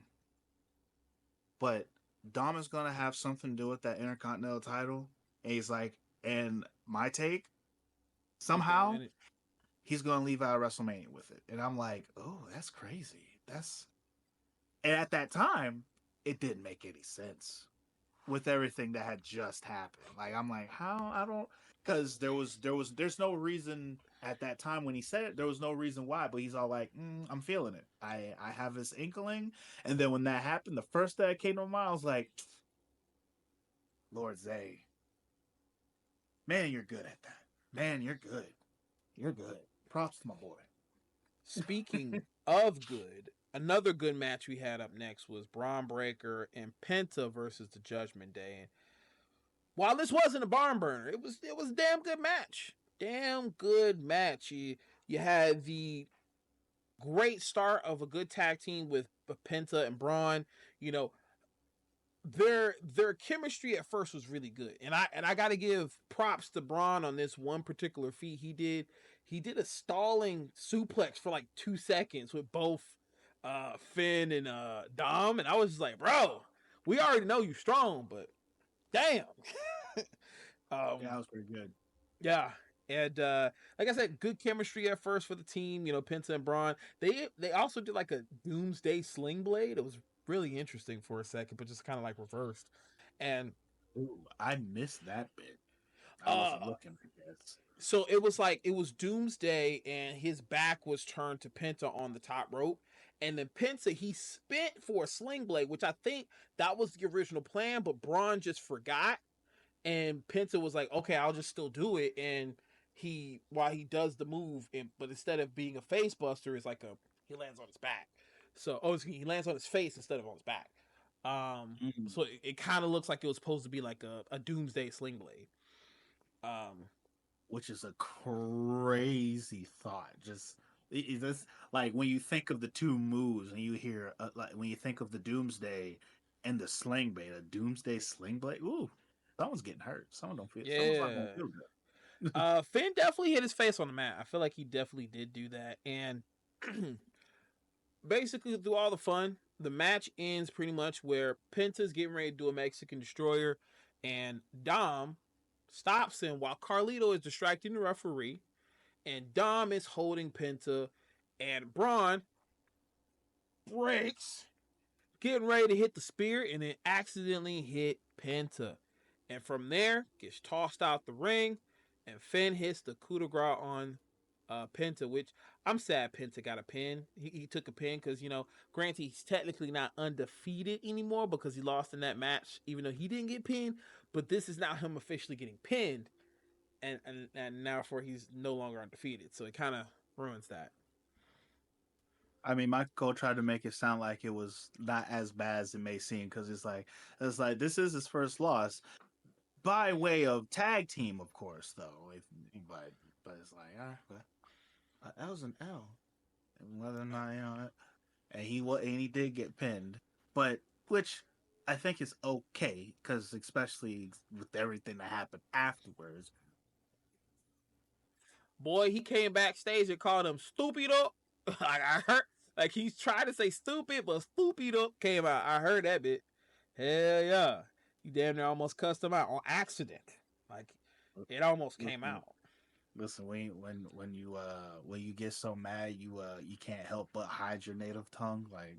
but Dom is gonna have something to do with that Intercontinental title, and he's like, and my take, He's gonna somehow win it. he's gonna leave out of WrestleMania with it, and I'm like, oh, that's crazy. And at that time, it didn't make any sense with everything that had just happened. Like I'm like, how? I don't, because there's no reason at that time when he said it, there was no reason why. But he's all like, I'm feeling it. I have this inkling, and then when that happened, the first thing that came to my mind, I was like, Lord Zay, man, you're good at that. Man, you're good. You're good. Props to my boy. Speaking of good, another good match we had up next was Braun Breaker and Penta versus the Judgment Day. And while this wasn't a barn burner, it was a damn good match. Damn good match. You had the great start of a good tag team with Penta and Braun. You know, their chemistry at first was really good, and I got to give props to Braun on this one particular feat he did. He did a stalling suplex for like 2 seconds with both Finn and Dom, and I was just like, bro, we already know you strong, but damn. Yeah, that was pretty good. Yeah. And like I said, good chemistry at first for the team. You know, Penta and Braun. They also did like a Doomsday Sling Blade. It was really interesting for a second, but just kind of like reversed. And Ooh, I missed that bit. I uh, wasn't looking for this. so it was like it was Doomsday, and his back was turned to Penta on the top rope. And then Penta, he spent for a sling blade, which I think that was the original plan, but Braun just forgot. And Penta was like, okay, I'll just still do it. And while he does the move, but instead of being a face buster, it's like he lands on his back. So, he lands on his face instead of on his back. Mm. So it kind of looks like it was supposed to be like a Doomsday Sling Blade. Which is a crazy thought. Just this, like when you think of the two moves, and you hear like when you think of the Doomsday and the Sling Blade, a Doomsday Sling Blade. Ooh, someone's getting hurt. Someone don't feel. Someone's not gonna Yeah. feel good. Finn definitely hit his face on the mat. I feel like he definitely did do that. And basically, through all the fun, the match ends pretty much where Penta's getting ready to do a Mexican Destroyer, and Dom stops him while Carlito is distracting the referee, and Dom is holding Penta, and Braun breaks, getting ready to hit the spear, and then accidentally hit Penta. And from there, gets tossed out the ring, and Finn hits the coup de grace on Penta, which I'm sad Penta got a pin. He took a pin because, granted, he's technically not undefeated anymore because he lost in that match, even though he didn't get pinned. But this is now him officially getting pinned, and now for he's no longer undefeated. So it kind of ruins that. I mean, Michael tried to make it sound like it was not as bad as it may seem because it's like this is his first loss by way of tag team, of course, though. But it's like but that was an L, and whether or not and he did get pinned, but which I think is okay because especially with everything that happened afterwards. Boy, he came backstage and called him stupido. Like I heard, like he's trying to say stupid, but stupido came out. I heard that bit. Hell yeah, you damn near almost cussed him out on accident. Like it almost came Listen, out. listen, when you get so mad, you can't help but hide your native tongue. Like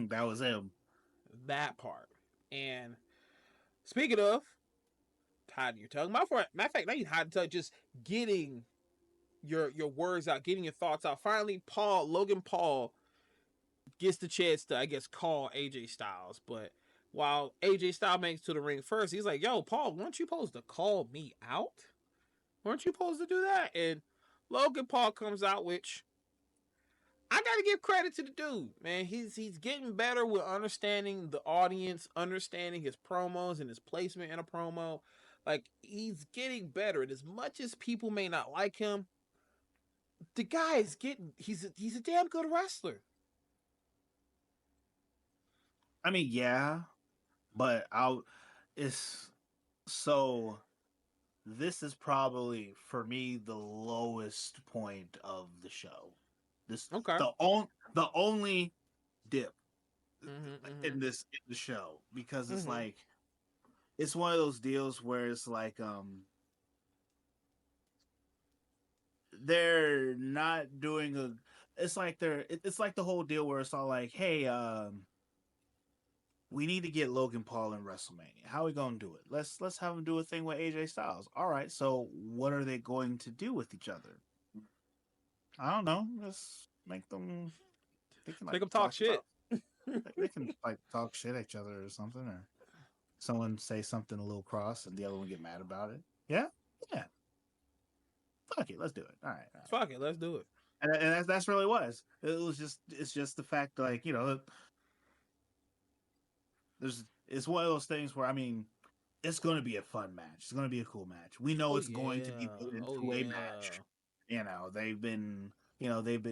that was him. That part. And speaking of hiding your tongue, matter of fact, not even hiding tongue, just getting your words out, getting your thoughts out. Finally, Logan Paul gets the chance to, I guess, call AJ Styles, but while AJ Styles makes to the ring first, he's like, "Yo, Paul, weren't you supposed to call me out? Weren't you supposed to do that?" And Logan Paul comes out, which I gotta give credit to the dude, man. He's getting better with understanding the audience, understanding his promos and his placement in a promo. Like he's getting better. And as much as people may not like him, the guy is getting he's a damn good wrestler. I mean, yeah, but I'll it's so this is probably for me the lowest point of the show. This Okay. the only dip Mm-hmm. in the show because it's Mm-hmm. like it's one of those deals where it's like they're not doing a it's like it's like the whole deal where it's all like, hey, we need to get Logan Paul in WrestleMania. How are we gonna do it? Let's have him do a thing with AJ Styles. All right, so what are they going to do with each other? I don't know. Let's make them. They can like Make him talk talk shit. about. They can like talk shit at each other or something, or someone say something a little cross and the other one get mad about it. Yeah, yeah. Fuck it, let's do it. All right, all right. Fuck it, let's do it. And that's really was. It was just it's just the fact like there's it's one of those things where I mean it's going to be a fun match. It's going to be a cool match. We know Oh it's going to be yeah. put Oh into a match. yeah. They've been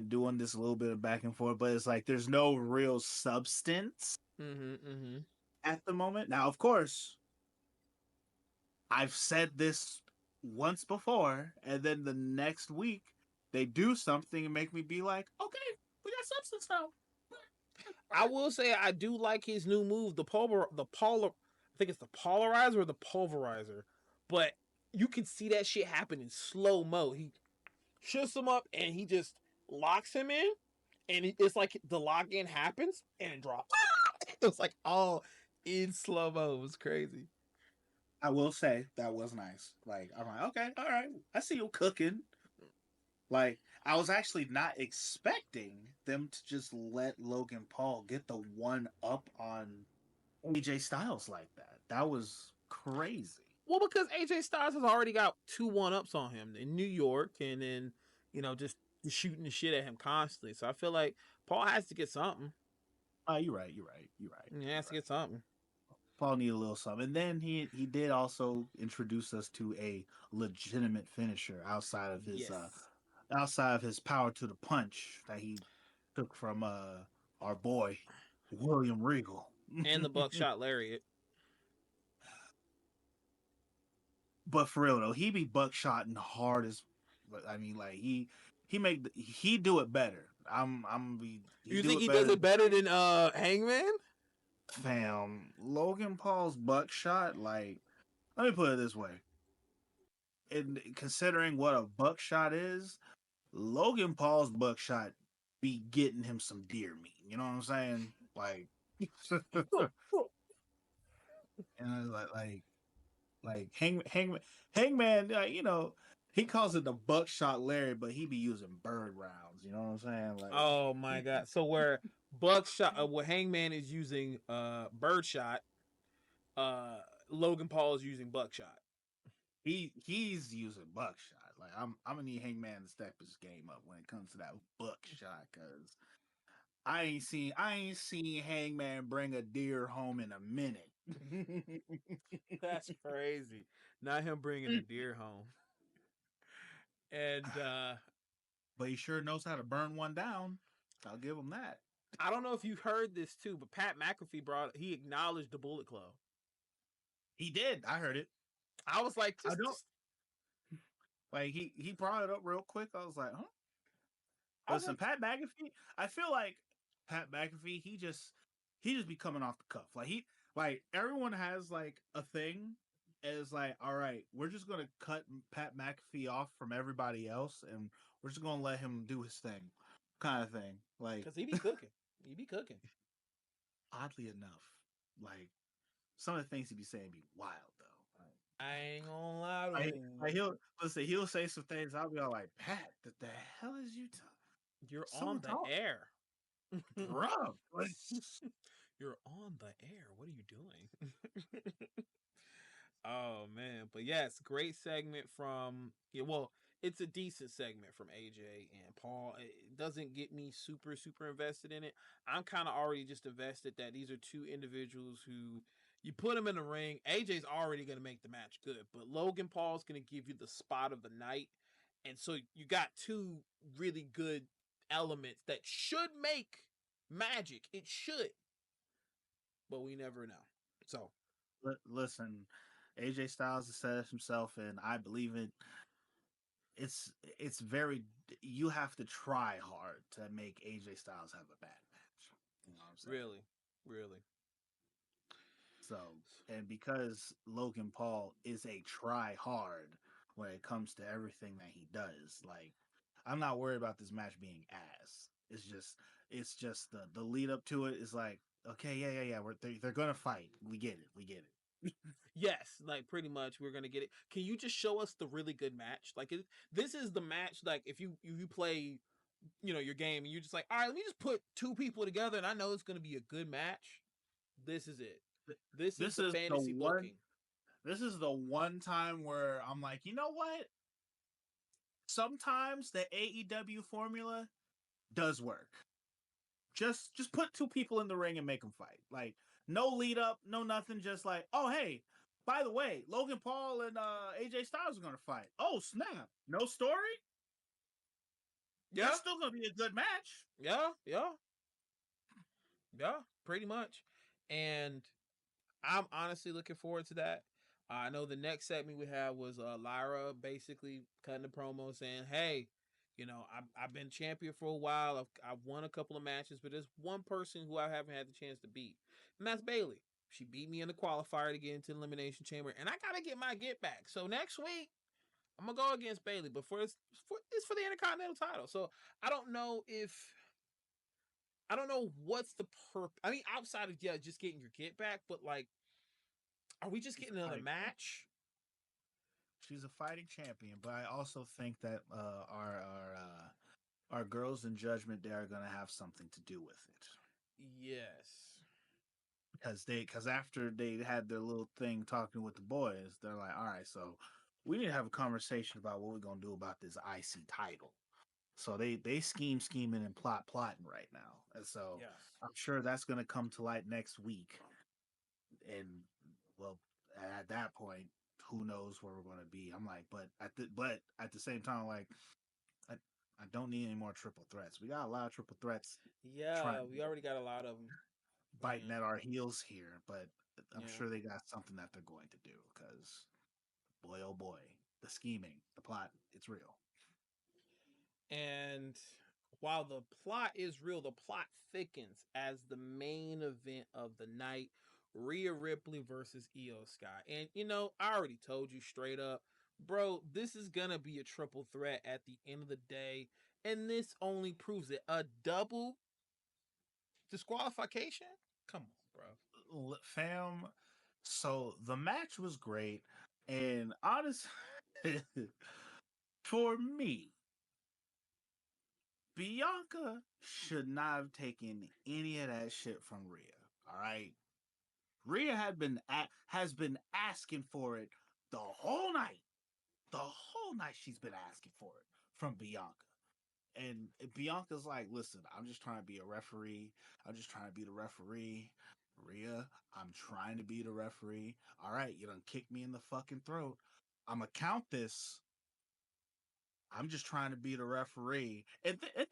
doing this a little bit of back and forth, but it's like there's no real substance Mm-hmm. Mm-hmm. at the moment. Now, of course, I've said this once before, and then the next week they do something and make me be like, okay, we got substance now. I will say I do like his new move, I think it's the polarizer or the pulverizer. But you can see that shit happen in slow mo. He shifts him up and he just locks him in, and it's like the lock in happens and it drops. It was like all in slow mo. It was crazy. I will say that was nice. Like, I'm like, okay, all right, I see you cooking. Like, I was actually not expecting them to just let Logan Paul get the one up on AJ Styles like that. That was crazy. Well, because AJ Styles has already got 2 1-ups on him in New York, and then just shooting the shit at him constantly. So I feel like Paul has to get something. You're right. You're right. You're right. He You're has to right. get something. Paul needed a little something, and then he did also introduce us to a legitimate finisher Yes. outside of his power to the punch that he took from our boy William Regal. And the buckshot lariat. But for real though, he be buckshotting hard as. I mean, like he do it better. He You do think it he does better. it better than Hangman? Fam, Logan Paul's buckshot. Like, let me put it this way: in considering what a buckshot is, Logan Paul's buckshot be getting him some deer meat. You know what I'm saying? Like, and Hangman, he calls it the buckshot Larry, but he be using bird rounds. You know what I'm saying? Oh my Like, god! So where Hangman is using birdshot, uh, Logan Paul is using buckshot. he's using buckshot. Like, I'm gonna need Hangman to step his game up when it comes to that buckshot, cause I ain't seen Hangman bring a deer home in a minute. That's crazy. Not him bringing a deer home. And But he sure knows how to burn one down. I'll give him that. I don't know if you heard this too, but Pat McAfee he acknowledged the Bullet Club. He did. I heard it. I was like, I don't just like he brought it up real quick. I was like, huh? I was Listen, like, Pat McAfee. I feel like Pat McAfee. He just be coming off the cuff. Like everyone has like a thing. Is like, all right, we're just gonna cut Pat McAfee off from everybody else, and we're just gonna let him do his thing, kind of thing. Like, because he be cooking. He be cooking. oddly enough, like some of the things he be saying be wild though. I ain't gonna lie to Like he'll say some things. I'll be all like, Pat, what the hell is you talking? you're Someone on the talk, air. bro. Like, You're on the air. What are you doing? Oh man, but yes, great segment from yeah. Well, it's a decent segment from AJ and Paul. It doesn't get me super invested in it. I'm kind of already just invested that these are two individuals who you put them in the ring. AJ's already going to make the match good, but Logan Paul's going to give you the spot of the night, and so you got two really good elements that should make magic. It should, but we never know. So Listen, AJ Styles has said it himself, and I believe it. It's very you have to try hard to make AJ Styles have a bad match. You know what I'm saying? really, really. So, and because Logan Paul is a try hard when it comes to everything that he does, like I'm not worried about this match being ass. It's just the lead up to it is like okay, yeah. They're gonna fight. We get it. We get it. Yes, like pretty much we're gonna get it. Can you just show us the really good match? Like this is the match. Like if you play, your game and you're just like, all right, let me just put two people together and I know it's gonna be a good match. This is it. This is This the is the fantasy one. booking. This is the one time where I'm like, you know what? Sometimes the AEW formula does work. Just put two people in the ring and make them fight. Like no lead up, no nothing. Just like, oh hey, by the way, Logan Paul and AJ Styles are gonna fight. Oh snap! No story. Yeah, That's still gonna be a good match. yeah, pretty much. And I'm honestly looking forward to that. I know the next segment we had was Lyra basically cutting the promo saying, "Hey, I've been champion for a while. I've won a couple of matches, but there's one person who I haven't had the chance to beat, and that's Bailey. She beat me in the qualifier to get into the elimination chamber, and I gotta get my get back. So next week I'm gonna go against Bailey, but it's for the Intercontinental title. So I don't know if I don't know what's the purpose. I mean, outside of just getting your get back, but like, are we just She's getting a another fighting champion. match? She's a fighting champion, but I also think that our girls in Judgment Day are gonna have something to do with it. Yes. Because after they had their little thing talking with the boys, they're like, all right, so we need to have a conversation about what we're gonna do about this IC title. So they scheming and plotting right now, and so Yes. I'm sure that's gonna come to light next week. And well, at that point, who knows where we're gonna be? I'm like, but at the same time, like I I don't need any more triple threats. We got a lot of triple threats trying Yeah, we already got a lot of them. biting And at our heels here, but I'm yeah. sure they got something that they're going to do because boy, oh boy, the scheming, the plot, it's real. And while the plot is real, the plot thickens as the main event of the night, Rhea Ripley versus Io Sky. And I already told you straight up, bro, this is gonna be a triple threat at the end of the day. And this only proves it. A double disqualification? Come on, bro. Fam, so the match was great, and honest, for me, Bianca should not have taken any of that shit from Rhea. All right, Rhea has been asking for it the whole night. The whole night she's been asking for it from Bianca. And Bianca's like, listen, I'm just trying to be a referee. I'm just trying to be the referee. Rhea, I'm trying to be the referee. All right, you done kicked me in the fucking throat. I'm gonna count this. I'm just trying to be the referee. And then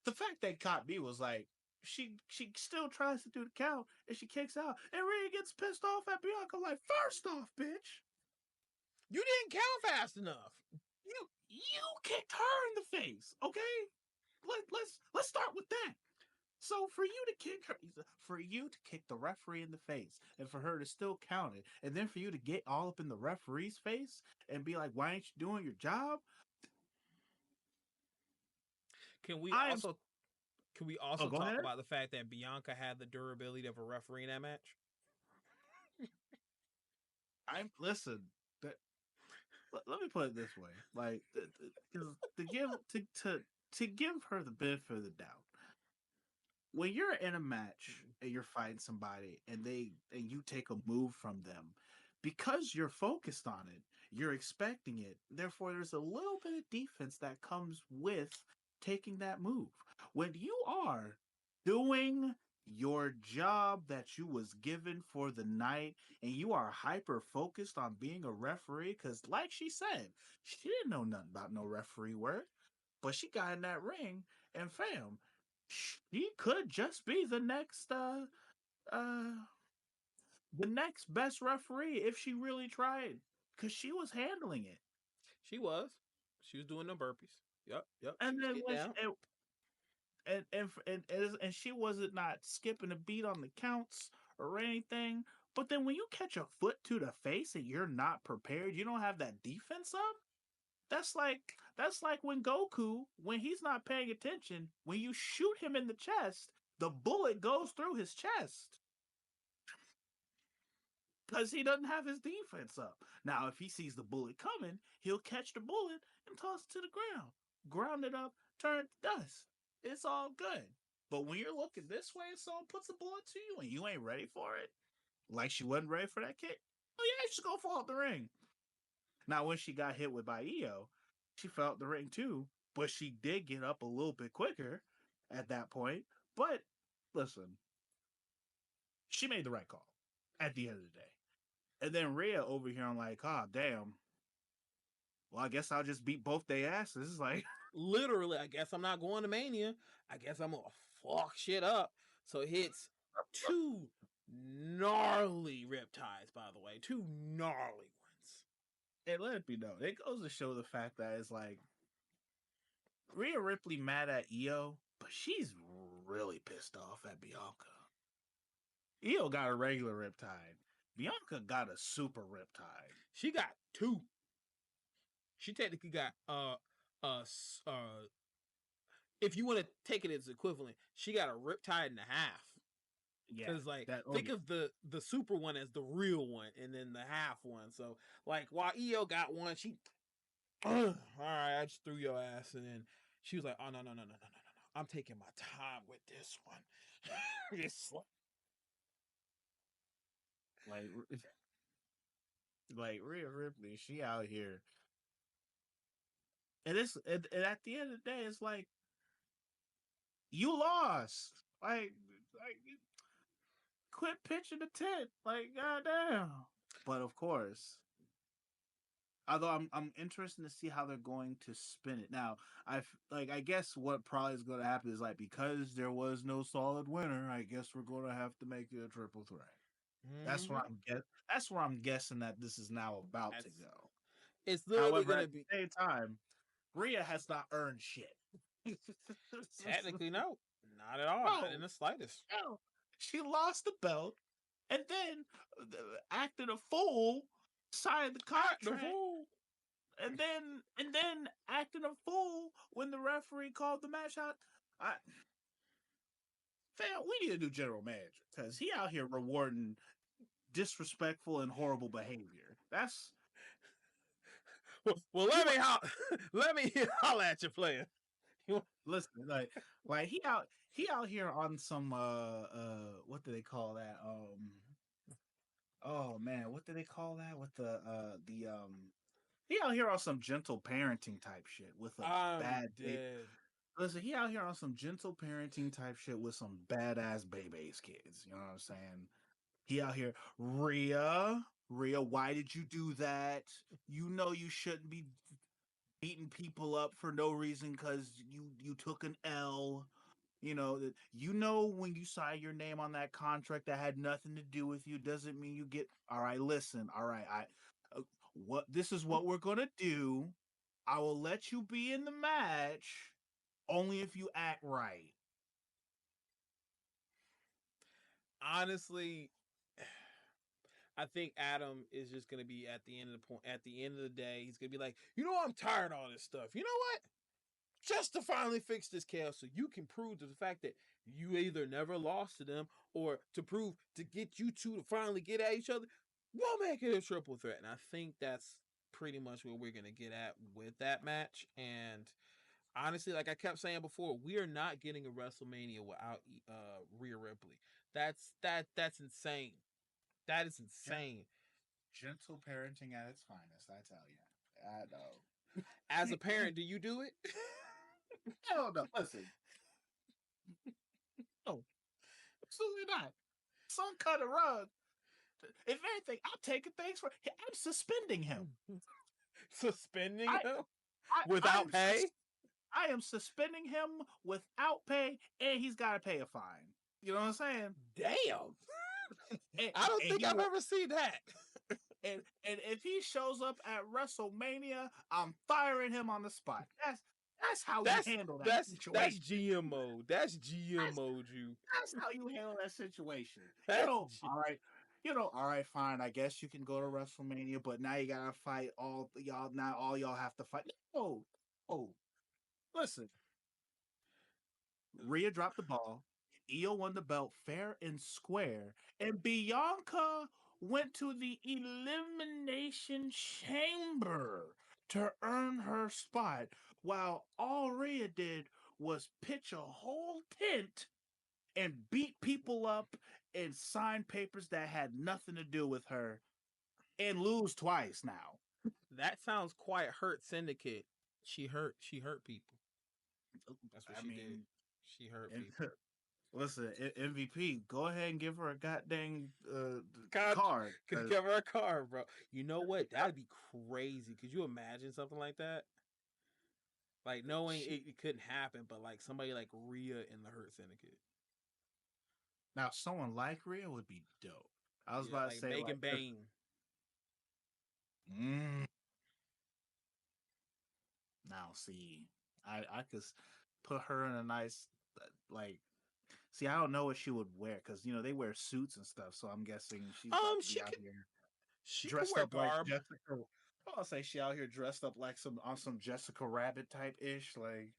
the fact that caught me was like, she still tries to do the count and she kicks out. And Rhea gets pissed off at Bianca, like, first off, bitch, You didn't count fast enough. you kicked her in the face, okay? Let's start with that. So for you to kick the referee in the face, and for her to still count it, and then for you to get all up in the referee's face and be like, "Why ain't you doing your job?" Can we I am. also can we Oh, also go talk ahead. about the fact that Bianca had the durability of a referee in that match? I'm listen. That, let me put it this way: like, because to give her the benefit of the doubt, when you're in a match and you're fighting somebody and you take a move from them, because you're focused on it, you're expecting it. Therefore, there's a little bit of defense that comes with taking that move. When you are doing your job that you was given for the night and you are hyper focused on being a referee, because like she said, she didn't know nothing about no referee work, but she got in that ring and fam, she could just be uh the next best referee if she really tried, because she was handling it. She was. She was doing the burpees. Yep. She And was then getting when down. and she wasn't not skipping a beat on the counts or anything. But then when you catch a foot to the face and you're not prepared, you don't have that defense up. That's like when Goku, when he's not paying attention, when you shoot him in the chest, the bullet goes through his chest because he doesn't have his defense up. Now, if he sees the bullet coming, he'll catch the bullet and toss it to the ground, ground it up, turn it to dust. It's all good. But when you're looking this way and someone puts a bullet to you and you ain't ready for it, like she wasn't ready for that kick, oh yeah, she's gonna fall out the ring. Now, when she got hit with by Io, she fell out the ring too, but she did get up a little bit quicker at that point. But listen, she made the right call at the end of the day. And then Rhea over here, I'm like, oh damn. Well, I guess I'll just beat both their asses. Like, Literally, I guess I'm not going to Mania. I guess I'm gonna fuck shit up. So it hits two gnarly riptides, by the way. Two gnarly ones. it let me know. It goes to show the fact that it's like Rhea Ripley mad at Io, but she's really pissed off at Bianca. Io got a regular riptide. Bianca got a super riptide. She got two. She technically got uh if you want to take it as equivalent, she got a riptide and a half. Yeah, Because like that. Oh think yeah, of the super one as the real one, and then the half one. So like while Io got one, she all right, I just threw your ass, and then she was like, oh no, I'm taking my time with this one. It's like like Rhea Ripley, she out here, and and at the end of the day, it's like you lost. Like quit pitching the tent. Like goddamn. But of course, although I'm interested to see how they're going to spin it. Now, I guess what probably is going to happen is like because there was no solid winner, I guess we're going to have to make it a triple threat. That's mm-hmm. where That's where I'm guessing that this is now about to That's go. it's literally However, gonna at be the same time, Rhea has not earned shit. technically no, not at all, not in No, the slightest. no. She lost the belt and then acted a fool, signed the Act the contract, fool. and then acting a fool when the referee called the match out. I, fam, we need a new general manager because he out here rewarding disrespectful and horrible behavior. That's Well, he. let me let me holler at your player. Listen, like he out here on some what do they call that? Oh man, what do they call that with the he out here on some gentle parenting type shit with a I'm bad baby. dead. Listen, he out here on some gentle parenting type shit with some badass babies kids. You know what I'm saying? He out here, Rhea, why did you do that? You know you shouldn't be beating people up for no reason because you took an L. You know when you sign your name on that contract that had nothing to do with you doesn't mean you get. All right, listen. All right, what this is what we're gonna do. I will let you be in the match only if you act right. Honestly, I think Adam is just gonna be at the end of the point. At the end of the day, he's gonna be like, you know, I'm tired of all this stuff. You know what? Just to finally fix this chaos, so you can prove to the fact that you either never lost to them, or to prove to get you two to finally get at each other. We'll make it a triple threat, and I think that's pretty much what we're gonna get at with that match. And Honestly, like I kept saying before, we are not getting a WrestleMania without Rhea Ripley. That's insane. That is insane. Gentle parenting at its finest, I tell you. I know. As a parent, do you do it? Hell no. Listen. No, absolutely not. Son cut a rug. If anything, I'm taking things for. I'm suspending him. Suspending I, him I without am pay? I am suspending him without pay, and he's got to pay a fine. You know what I'm saying? Damn. And, I don't and think he I've will. ever seen that. And if he shows up at WrestleMania, I'm firing him on the spot. That's how you That's handle that that's situation. GM mode. That's GM That's mode, you. that's how you handle that situation. That's All right. All right, fine. I guess you can go to WrestleMania, but now you gotta fight all y'all. Now all y'all have to fight. No, oh, listen. Rhea dropped the ball. Io won the belt fair and square, and Bianca went to the Elimination Chamber to earn her spot, while all Rhea did was pitch a whole tent and beat people up and sign papers that had nothing to do with her and lose twice now. that sounds quite hurt syndicate. She hurt people. That's what I she did. mean, She hurt and people. listen, MVP, go ahead and give her a goddamn God, card. could give her a car, bro. You know what? That'd be crazy. Could you imagine something like that? Like knowing it couldn't happen, but like somebody like Rhea in the Hurt Syndicate. Now, someone like Rhea would be dope. I was Yeah, about to like say, Megan Bain. mm, now see, I could put her in a nice like. See, I don't know what she would wear because they wear suits and stuff. So I'm guessing she's about to be She out could here she could dressed wear up like garb. Jessica. I'll say she out here dressed up like some Jessica Rabbit type ish. Like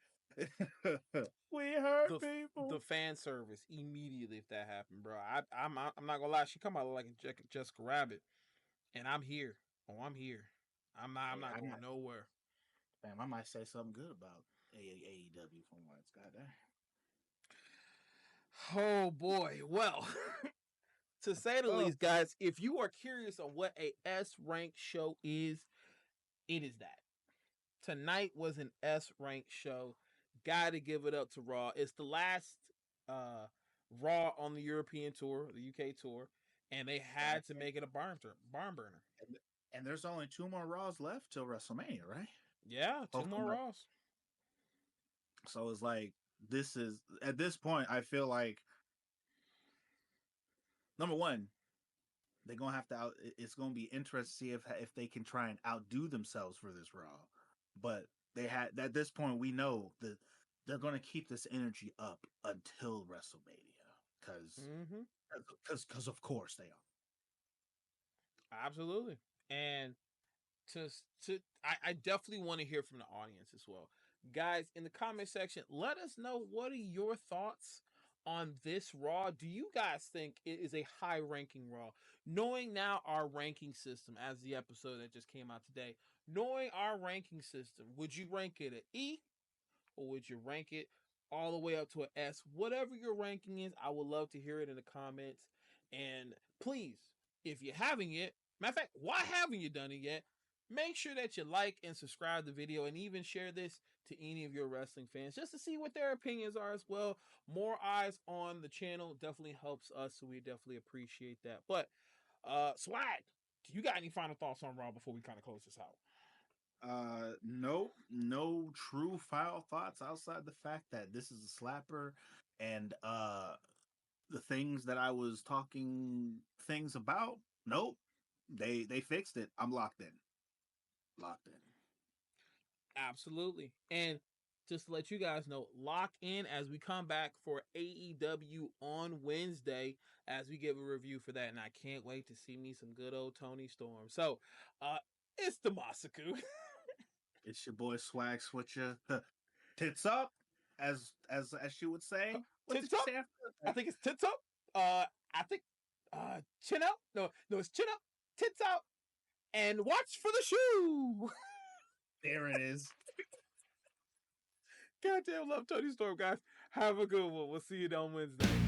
we hurt The people. fan service immediately if that happened, bro. I'm not gonna lie. She come out like a Jessica Rabbit, and I'm here. Oh, I'm here. I'm Hey, not going nowhere. I might say something good about AEW for once. God damn. Oh boy. Well, to say the Oh, least, guys, if you are curious on what a S rank show is, it is that. Tonight was an S rank show. Gotta give it up to Raw. It's the last uh Raw on the European tour, the UK tour, and they had to make it a barn burner. and there's only 2 more Raws left till WrestleMania, right? Yeah, two Hopefully more not. Raws. So it's like this is at this point. I feel like number one, they're gonna have to. It's gonna be interesting to see if they can try and outdo themselves for this Raw. But they had at this point we know that they're gonna keep this energy up until WrestleMania because Mm-hmm. because of course they are. Absolutely. And to I definitely want to hear from the audience as well. Guys, in the comment section, let us know what are your thoughts on this Raw. Do you guys think it is a high ranking Raw? Knowing now our ranking system as the episode that just came out today, knowing our ranking system, would you rank it an E or would you rank it all the way up to an S? Whatever your ranking is, I would love to hear it in the comments. And please, if you haven't yet, matter of fact, why haven't you done it yet? Make sure that you like and subscribe the video and even share this to any of your wrestling fans just to see what their opinions are as well. More eyes on the channel definitely helps us, so we definitely appreciate that. But Swag, do you got any final thoughts on Raw before we kind of close this out? No true foul thoughts outside the fact that this is a slapper and the things that I was talking things about, nope. They fixed it. I'm locked in. Locked in. Absolutely. And just to let you guys know, lock in as we come back for AEW on Wednesday as we give a review for that. And I can't wait to see me some good old Tony Storm. So it's the Masaku. It's your boy Swag Switcher. Tits up, as she would say. What did Tits you up. say after I that? think it's tits up. I think chin up. No, it's chin up, tits out, and watch for the shoe. There it is. Goddamn love Tony Storm, guys. Have a good one. We'll see you on Wednesday.